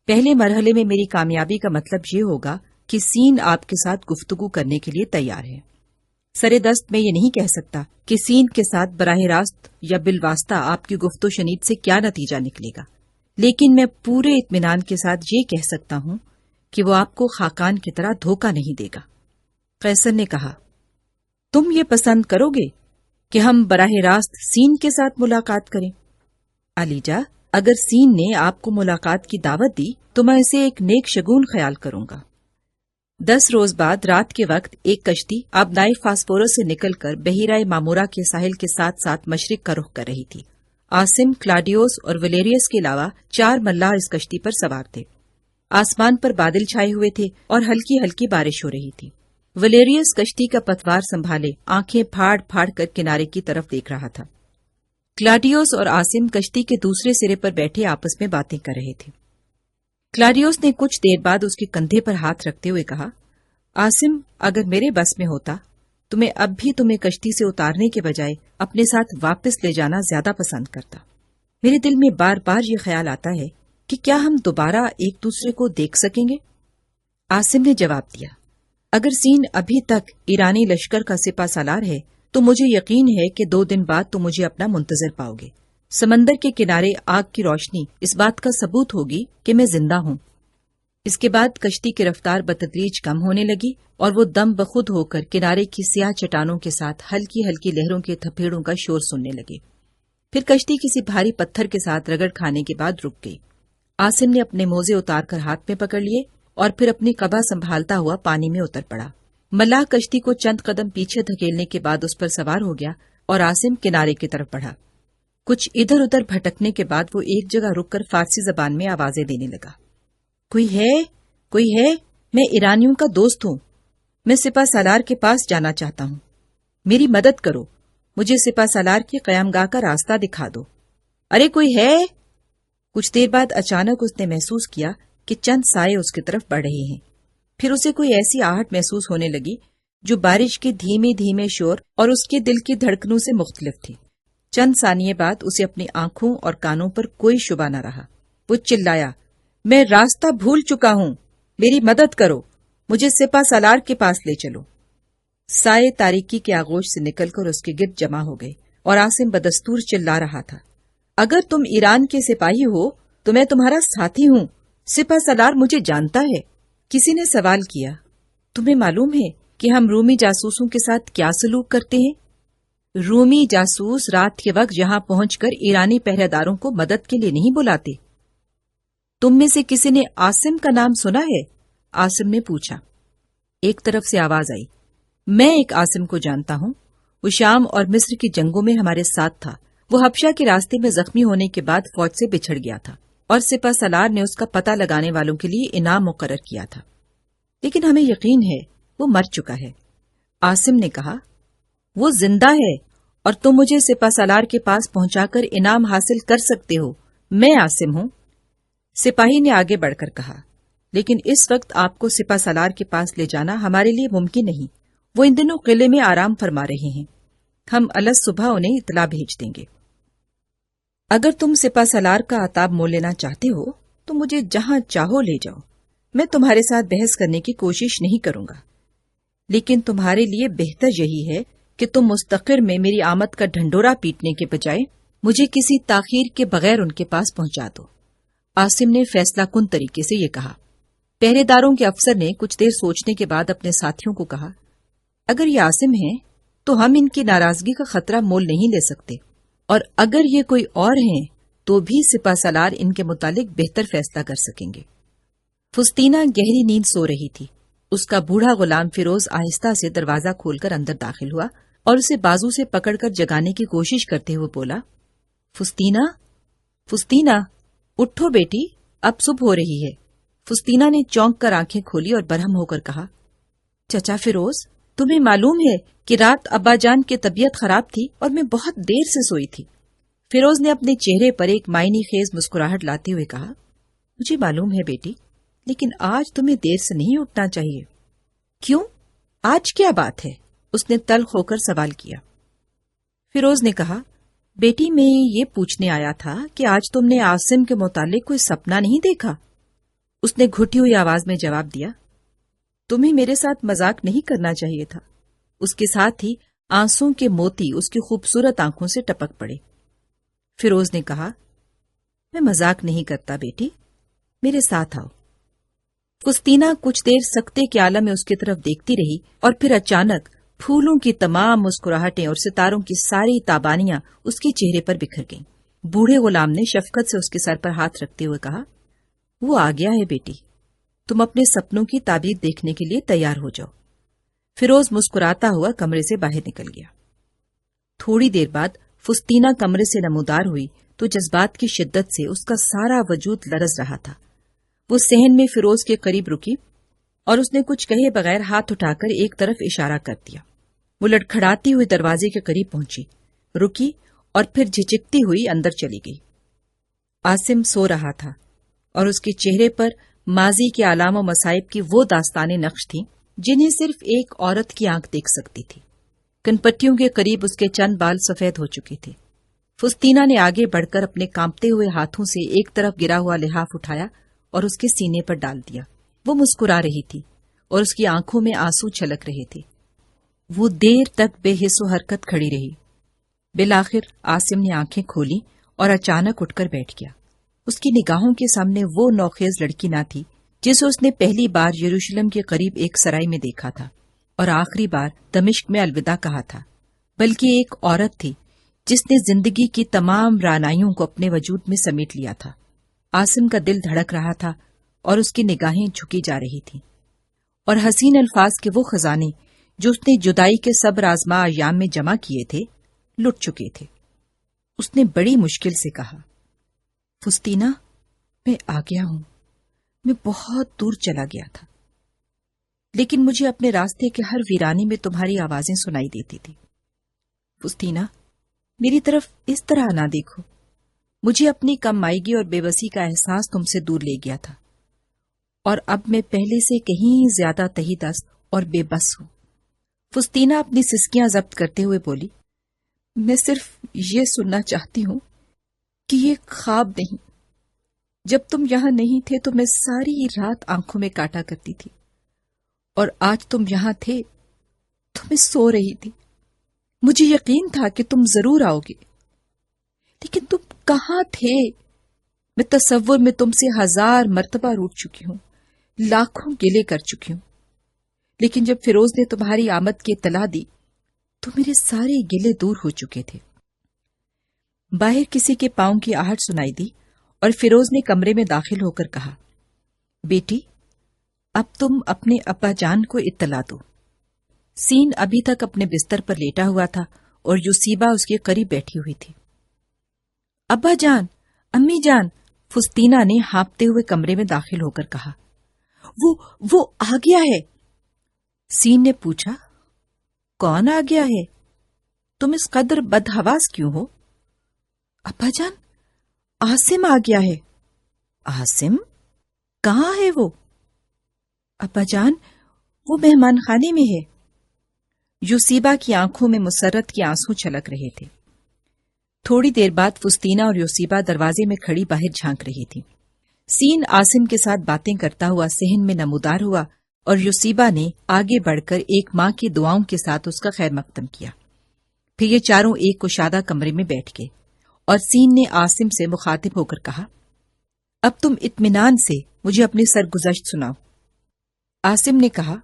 پہلے مرحلے میں میری کامیابی کا مطلب یہ ہوگا کہ سین آپ کے ساتھ گفتگو کرنے کے لیے تیار ہے۔ سرے دست میں یہ نہیں کہہ سکتا کہ سین کے ساتھ براہ راست یا بالواسطہ آپ کی گفت و شنید سے کیا نتیجہ نکلے گا، لیکن میں پورے اطمینان کے ساتھ یہ کہہ سکتا ہوں کہ وہ آپ کو خاقان کی طرح دھوکہ نہیں دے گا۔ قیصر نے کہا، تم یہ پسند کرو گے کہ ہم براہ راست سین کے ساتھ ملاقات کریں؟ علیجا، اگر سین نے آپ کو ملاقات کی دعوت دی تو میں اسے ایک نیک شگون خیال کروں گا۔ 10 روز بعد رات کے وقت ایک کشتی آبنائے فاسفورس سے نکل کر بحیرہ مامورہ کے ساحل کے ساتھ ساتھ مشرق کا رخ کر رہی تھی۔ عاصم، کلاڈیوس اور ولیریس کے علاوہ 4 ملاح اس کشتی پر سوار تھے۔ آسمان پر بادل چھائے ہوئے تھے اور ہلکی ہلکی بارش ہو رہی تھی۔ ولیریس کشتی کا پتوار سنبھالے آنکھیں پھاڑ پھاڑ کر کنارے کی طرف دیکھ رہا تھا۔ کلاڈیوس اور عاصم کشتی کے دوسرے سرے پر بیٹھے آپس میں باتیں کر رہے تھے۔ کلاڈیوس نے کچھ دیر بعد اس کے کندھے پر ہاتھ رکھتے ہوئے کہا، عاصم، اگر میرے بس میں ہوتا تو میں اب بھی تمہیں کشتی سے اتارنے کے بجائے اپنے ساتھ واپس لے جانا زیادہ پسند کرتا۔ میرے دل میں بار بار یہ خیال آتا ہے کہ کیا ہم دوبارہ ایک دوسرے کو دیکھ سکیں گے؟ عاصم نے جواب دیا، اگر سین ابھی تک ایرانی لشکر کا سپہ سالار ہے تو مجھے یقین ہے کہ 2 دن بعد تم مجھے اپنا منتظر پاؤ گے۔ سمندر کے کنارے آگ کی روشنی اس بات کا ثبوت ہوگی کہ میں زندہ ہوں۔ اس کے بعد کشتی کی رفتار بتدریج کم ہونے لگی اور وہ دم بخود ہو کر کنارے کی سیاہ چٹانوں کے ساتھ ہلکی ہلکی لہروں کے تھپیڑوں کا شور سننے لگے۔ پھر کشتی کسی بھاری پتھر کے ساتھ رگڑ کھانے کے بعد رک گئی۔ عاصم نے اپنے موزے اتار کر ہاتھ میں پکڑ لیے اور پھر اپنی قبا سنبھالتا ہوا پانی میں اتر پڑا۔ ملاح کشتی کو چند قدم پیچھے دھکیلنے کے بعد اس پر سوار ہو گیا اور عاصم کنارے کی طرف بڑھا۔ کچھ ادھر ادھر بھٹکنے کے بعد وہ ایک جگہ رک کر فارسی زبان میں آوازیں دینے لگا، کوئی ہے؟ کوئی ہے؟ میں ایرانیوں کا دوست ہوں، میں سپہ سالار کے پاس جانا چاہتا ہوں، میری مدد کرو، مجھے سپہ سالار کی قیامگاہ کا راستہ دکھا دو۔ ارے کوئی ہے؟ کچھ دیر بعد اچانک اس نے محسوس کیا کہ چند سائے اس کی طرف بڑھ رہے ہیں۔ پھر اسے کوئی ایسی آہٹ محسوس ہونے لگی جو بارش کے دھیمے دھیمے شور اور اس کے دل کی دھڑکنوں سے مختلف تھی۔ چند ثانیے بعد اسے اپنی آنکھوں اور کانوں پر کوئی شبہ نہ رہا۔ وہ چلایا، میں راستہ بھول چکا ہوں، میری مدد کرو، مجھے سپہ سالار کے پاس لے چلو۔ سائے تاریکی کے آغوش سے نکل کر اس کے گرد جمع ہو گئے اور عاصم بدستور چلا رہا تھا، اگر تم ایران کے سپاہی ہو تو میں تمہارا ساتھی ہوں، سپہ سالار مجھے جانتا ہے۔ کسی نے سوال کیا، تمہیں معلوم ہے کہ ہم رومی جاسوسوں کے ساتھ کیا سلوک کرتے ہیں؟ رومی جاسوس رات کے وقت یہاں پہنچ کر ایرانی پہرے داروں کو مدد کے لیے نہیں بلاتے۔ تم میں سے کسی نے عاصم کا نام سنا ہے؟ عاصم نے پوچھا۔ ایک طرف سے آواز آئی، میں ایک عاصم کو جانتا ہوں، وہ شام اور مصر کی جنگوں میں ہمارے ساتھ تھا۔ وہ حبشہ کے راستے میں زخمی ہونے کے بعد فوج سے بچھڑ گیا تھا اور سپہ سالار نے اس کا پتہ لگانے والوں کے لیے انعام مقرر کیا تھا، لیکن ہمیں یقین ہے وہ مر چکا ہے۔ عاصم نے کہا، وہ زندہ ہے اور تم مجھے سپہ سالار کے پاس پہنچا کر انعام حاصل کر سکتے ہو۔ میں عاصم ہوں۔ سپاہی نے آگے بڑھ کر کہا، لیکن اس وقت آپ کو سپہ سالار کے پاس لے جانا ہمارے لیے ممکن نہیں۔ وہ ان دنوں قلعے میں آرام فرما رہے ہیں۔ ہم الگ صبح انہیں اطلاع بھیج دیں گے۔ اگر تم سپہ سالار کا عتاب مول لینا چاہتے ہو تو مجھے جہاں چاہو لے جاؤ، میں تمہارے ساتھ بحث کرنے کی کوشش نہیں کروں گا، لیکن تمہارے لیے بہتر یہی ہے کہ تم مستقر میں میری آمد کا ڈھنڈورا پیٹنے کے بجائے مجھے کسی تاخیر کے بغیر ان کے پاس پہنچا دو۔ عاصم نے فیصلہ کن طریقے سے یہ کہا۔ پہرے داروں کے افسر نے کچھ دیر سوچنے کے بعد اپنے ساتھیوں کو کہا، اگر یہ عاصم ہیں تو ہم ان کی ناراضگی کا خطرہ مول نہیں لے سکتے، اور اگر یہ کوئی اور ہیں تو بھی سپہ سالار ان کے متعلق بہتر فیصلہ کر سکیں گے۔ فستینہ گہری نیند سو رہی تھی۔ اس کا بوڑھا غلام فیروز آہستہ سے دروازہ کھول کر اندر داخل ہوا اور اسے بازو سے پکڑ کر جگانے کی کوشش کرتے ہوئے بولا، فستینہ، فستینہ، اٹھو بیٹی، اب صبح ہو رہی ہے۔ فستینہ نے چونک کر آنکھیں کھولی اور برہم ہو کر کہا، چچا فیروز، تمہیں معلوم ہے کہ رات ابا جان کی طبیعت خراب تھی اور میں بہت دیر سے سوئی تھی۔ فیروز نے اپنے چہرے پر ایک معنی خیز مسکراہٹ لاتے ہوئے کہا، مجھے معلوم ہے بیٹی، لیکن آج تمہیں دیر سے نہیں اٹھنا چاہیے۔ کیوں؟ آج کیا بات ہے؟ اس نے تلخ ہو کر سوال کیا۔ فیروز نے کہا، بیٹی میں یہ پوچھنے آیا تھا کہ آج تم نے عاصم کے متعلق کوئی سپنا نہیں دیکھا؟ اس نے گھٹی ہوئی آواز میں جواب دیا، تمہیں میرے ساتھ مذاق نہیں کرنا چاہیے تھا۔ اس کے ساتھ ہی آنسوں کے موتی اس کی خوبصورت آنکھوں سے ٹپک پڑے۔ فیروز نے کہا، میں مذاق نہیں کرتا بیٹی، میرے ساتھ آؤ۔ فستینہ کچھ دیر سکتے کے عالم میں اس کی طرف دیکھتی رہی اور پھر اچانک پھولوں کی تمام مسکراہٹیں اور ستاروں کی ساری تابانیاں اس کے چہرے پر بکھر گئیں۔ بوڑھے غلام نے شفقت سے اس کے سر پر ہاتھ رکھتے ہوئے کہا، وہ آ گیا ہے بیٹی، تم اپنے سپنوں کی تعبیر دیکھنے کے لیے تیار ہو جاؤ۔ فیروز مسکراتا ہوا کمرے سے باہر نکل گیا۔ تھوڑی دیر بعد فستینہ کمرے سے نمودار ہوئی تو جذبات کی شدت سے اس کا سارا وجود لرز رہا تھا۔ وہ صحن میں فیروز کے قریب رکی اور اس نے کچھ کہے بغیر ہاتھ اٹھا کر ایک طرف اشارہ کر دیا۔ وہ لڑکھڑاتی ہوئی دروازے کے قریب پہنچی، رکی اور پھر جھجکتی ہوئی اندر چلی گئی۔ عاصم سو رہا تھا اور اس کے چہرے پر ماضی کے آلام و مصائب کی وہ داستانیں نقش تھیں جنہیں صرف ایک عورت کی آنکھ دیکھ سکتی تھی۔ کنپٹیوں کے قریب اس کے چند بال سفید ہو چکے تھے۔ فستینہ نے آگے بڑھ کر اپنے کانپتے ہوئے ہاتھوں سے ایک طرف گرا ہوا لحاف اٹھایا اور اس کے سینے پر ڈال دیا۔ وہ مسکرا رہی تھی اور اس کی آنکھوں میں آنسو چھلک رہے تھے۔ وہ دیر تک بے حس و حرکت کھڑی رہی۔ بالآخر عاصم نے آنکھیں کھولی اور اچانک اٹھ کر بیٹھ گیا۔ اس کی نگاہوں کے سامنے وہ نوخیز لڑکی نہ تھی جسے اس نے پہلی بار یروشلم کے قریب ایک سرائی میں دیکھا تھا اور آخری بار دمشق میں الوداع کہا تھا، بلکہ ایک عورت تھی جس نے زندگی کی تمام رعنائیوں کو اپنے وجود میں سمیٹ لیا تھا۔ عاصم کا دل دھڑک رہا تھا اور اس کی نگاہیں جھکی جا رہی تھیں، اور حسین الفاظ کے وہ خزانے جو اس نے جدائی کے صبر آزما ایام میں جمع کیے تھے لٹ چکے تھے۔ اس نے بڑی مشکل سے کہا، فستینہ، میں آ گیا ہوں، میں بہت دور چلا گیا تھا، لیکن مجھے اپنے راستے کے ہر ویرانے میں تمہاری آوازیں سنائی دیتی تھی۔ فستینہ، میری طرف اس طرح نہ دیکھو، مجھے اپنی کم مائیگی اور بے بسی کا احساس تم سے دور لے گیا تھا، اور اب میں پہلے سے کہیں زیادہ تہی دست اور بے بس ہوں۔ فستینہ اپنی سسکیاں ضبط کرتے ہوئے بولی، میں صرف یہ سننا چاہتی ہوں کہ یہ خواب نہیں۔ جب تم یہاں نہیں تھے تو میں ساری رات آنکھوں میں کاٹا کرتی تھی، اور آج تم یہاں تھے تو میں سو رہی تھی۔ مجھے یقین تھا کہ تم ضرور آؤ گے، لیکن تم کہاں تھے؟ میں تصور میں تم سے 1000 مرتبہ روٹھ چکی ہوں، لاکھوں گلے کر چکی ہوں۔ لیکن جب فیروز نے تمہاری آمد کی اطلاع دی تو میرے سارے گلے دور ہو چکے تھے۔ باہر کسی کے پاؤں کی آہٹ سنائی دی اور فیروز نے کمرے میں داخل ہو کر کہا، بیٹی اب تم اپنے ابا جان کو اطلاع دو۔ سین ابھی تک اپنے بستر پر لیٹا ہوا تھا اور یوسیبا اس کے قریب بیٹھی ہوئی تھی۔ ابا جان، امی جان، فستینہ نے ہانپتے ہوئے کمرے میں داخل ہو کر کہا۔ وہ آ گیا ہے۔ سین نے پوچھا، کون آ گیا ہے؟ تم اس قدر بدحواس کیوں ہو؟ ابا جان، عاصم آ گیا ہے۔ عاصم؟ کہاں ہے وہ؟ ابا جان، وہ مہمان خانے میں ہے۔ یوسیبا کی آنکھوں میں مسرت کے آنسو چھلک رہے تھے۔ تھوڑی دیر بعد فستینہ اور یوسیبا دروازے میں کھڑی باہر جھانک رہی تھی۔ سین عاصم کے ساتھ باتیں کرتا ہوا صحن میں نمودار ہوا اور یوسیبا نے آگے بڑھ کر ایک ماں کی دعاؤں کے ساتھ اس کا خیر مقدم کیا۔ پھر یہ چاروں ایک کشادہ کمرے میں بیٹھ گئے اور سین نے عاصم سے مخاطب ہو کر کہا، اب تم اطمینان سے مجھے اپنی سرگزشت سناؤ۔ عاصم نے کہا،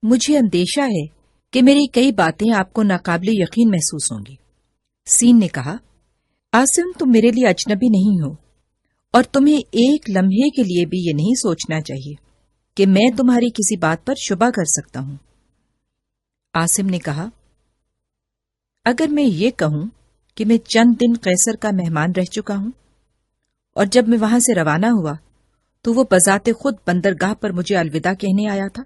مجھے اندیشہ ہے کہ میری کئی باتیں آپ کو ناقابل یقین محسوس ہوں گی۔ سین نے کہا، عاصم تم میرے لیے اجنبی نہیں ہو اور تمہیں ایک لمحے کے لیے بھی یہ نہیں سوچنا چاہیے کہ میں تمہاری کسی بات پر شبہ کر سکتا ہوں۔ عاصم نے کہا، اگر میں یہ کہوں کہ میں چند دن قیصر کا مہمان رہ چکا ہوں اور جب میں وہاں سے روانہ ہوا تو وہ بذات خود بندرگاہ پر مجھے الوداع کہنے آیا تھا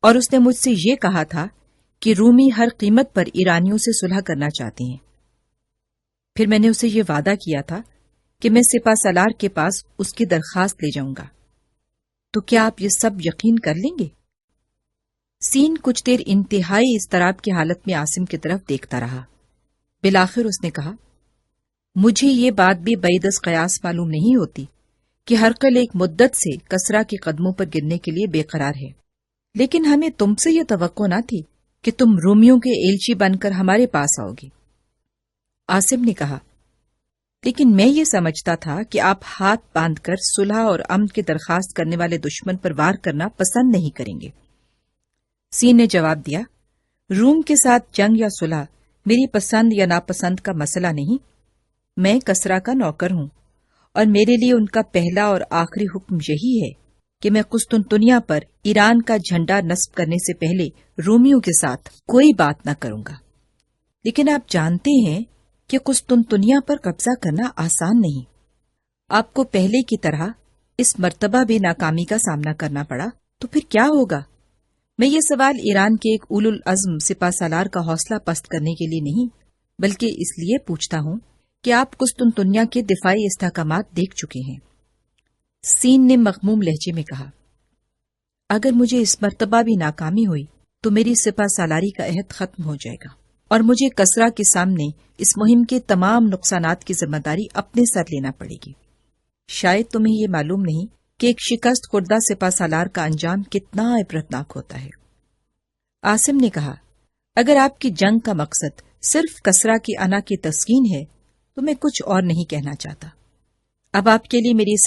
اور اس نے مجھ سے یہ کہا تھا کہ رومی ہر قیمت پر ایرانیوں سے صلح کرنا چاہتے ہیں۔ پھر میں نے اسے یہ وعدہ کیا تھا کہ میں سپہ سالار کے پاس اس کی درخواست لے جاؤں گا۔ تو کیا آپ یہ سب یقین کر لیں گے؟ سین کچھ دیر انتہائی اضطراب کی حالت میں عاصم کی طرف دیکھتا رہا۔ بالآخر اس نے کہا، مجھے یہ بات بھی بعید از قیاس معلوم نہیں ہوتی کہ ہرقل ایک مدت سے کسریٰ کے قدموں پر گرنے کے لیے بے قرار ہے، لیکن ہمیں تم سے یہ توقع نہ تھی کہ تم رومیوں کے ایلچی بن کر ہمارے پاس آؤ گے۔ عاصم نے کہا، لیکن میں یہ سمجھتا تھا کہ آپ ہاتھ باندھ کر صلح اور امن کی درخواست کرنے والے دشمن پر وار کرنا پسند نہیں کریں گے۔ سین نے جواب دیا، روم کے ساتھ جنگ یا صلح میری پسند یا ناپسند کا مسئلہ نہیں۔ میں کسریٰ کا نوکر ہوں اور میرے لیے ان کا پہلا اور آخری حکم یہی ہے کہ میں قسطنطنیہ پر ایران کا جھنڈا نصب کرنے سے پہلے رومیوں کے ساتھ کوئی بات نہ کروں گا۔ لیکن آپ جانتے ہیں کہ قسطنطنیہ پر قبضہ کرنا آسان نہیں۔ آپ کو پہلے کی طرح اس مرتبہ بھی ناکامی کا سامنا کرنا پڑا تو پھر کیا ہوگا؟ میں یہ سوال ایران کے ایک اولو العزم سپہ سالار کا حوصلہ پست کرنے کے لیے نہیں، بلکہ اس لیے پوچھتا ہوں کہ آپ قسطنطنیہ کے دفاعی استحکامات دیکھ چکے ہیں۔ سین نے مغموم لہجے میں کہا، اگر مجھے اس مرتبہ بھی ناکامی ہوئی تو میری سپہ سالاری کا عہد ختم ہو جائے گا اور مجھے کسریٰ کے سامنے اس مہم کے تمام نقصانات کی ذمہ داری اپنے سر لینا پڑے گی۔ شاید تمہیں یہ معلوم نہیں کہ ایک شکست خوردہ سپہ سالار کا انجام کتنا عبرتناک ہوتا ہے۔ عاصم نے کہا، اگر آپ کی جنگ کا مقصد صرف کسریٰ کی انا کی تسکین ہے تو میں کچھ اور نہیں کہنا چاہتا۔ اب آپ کے لیے میری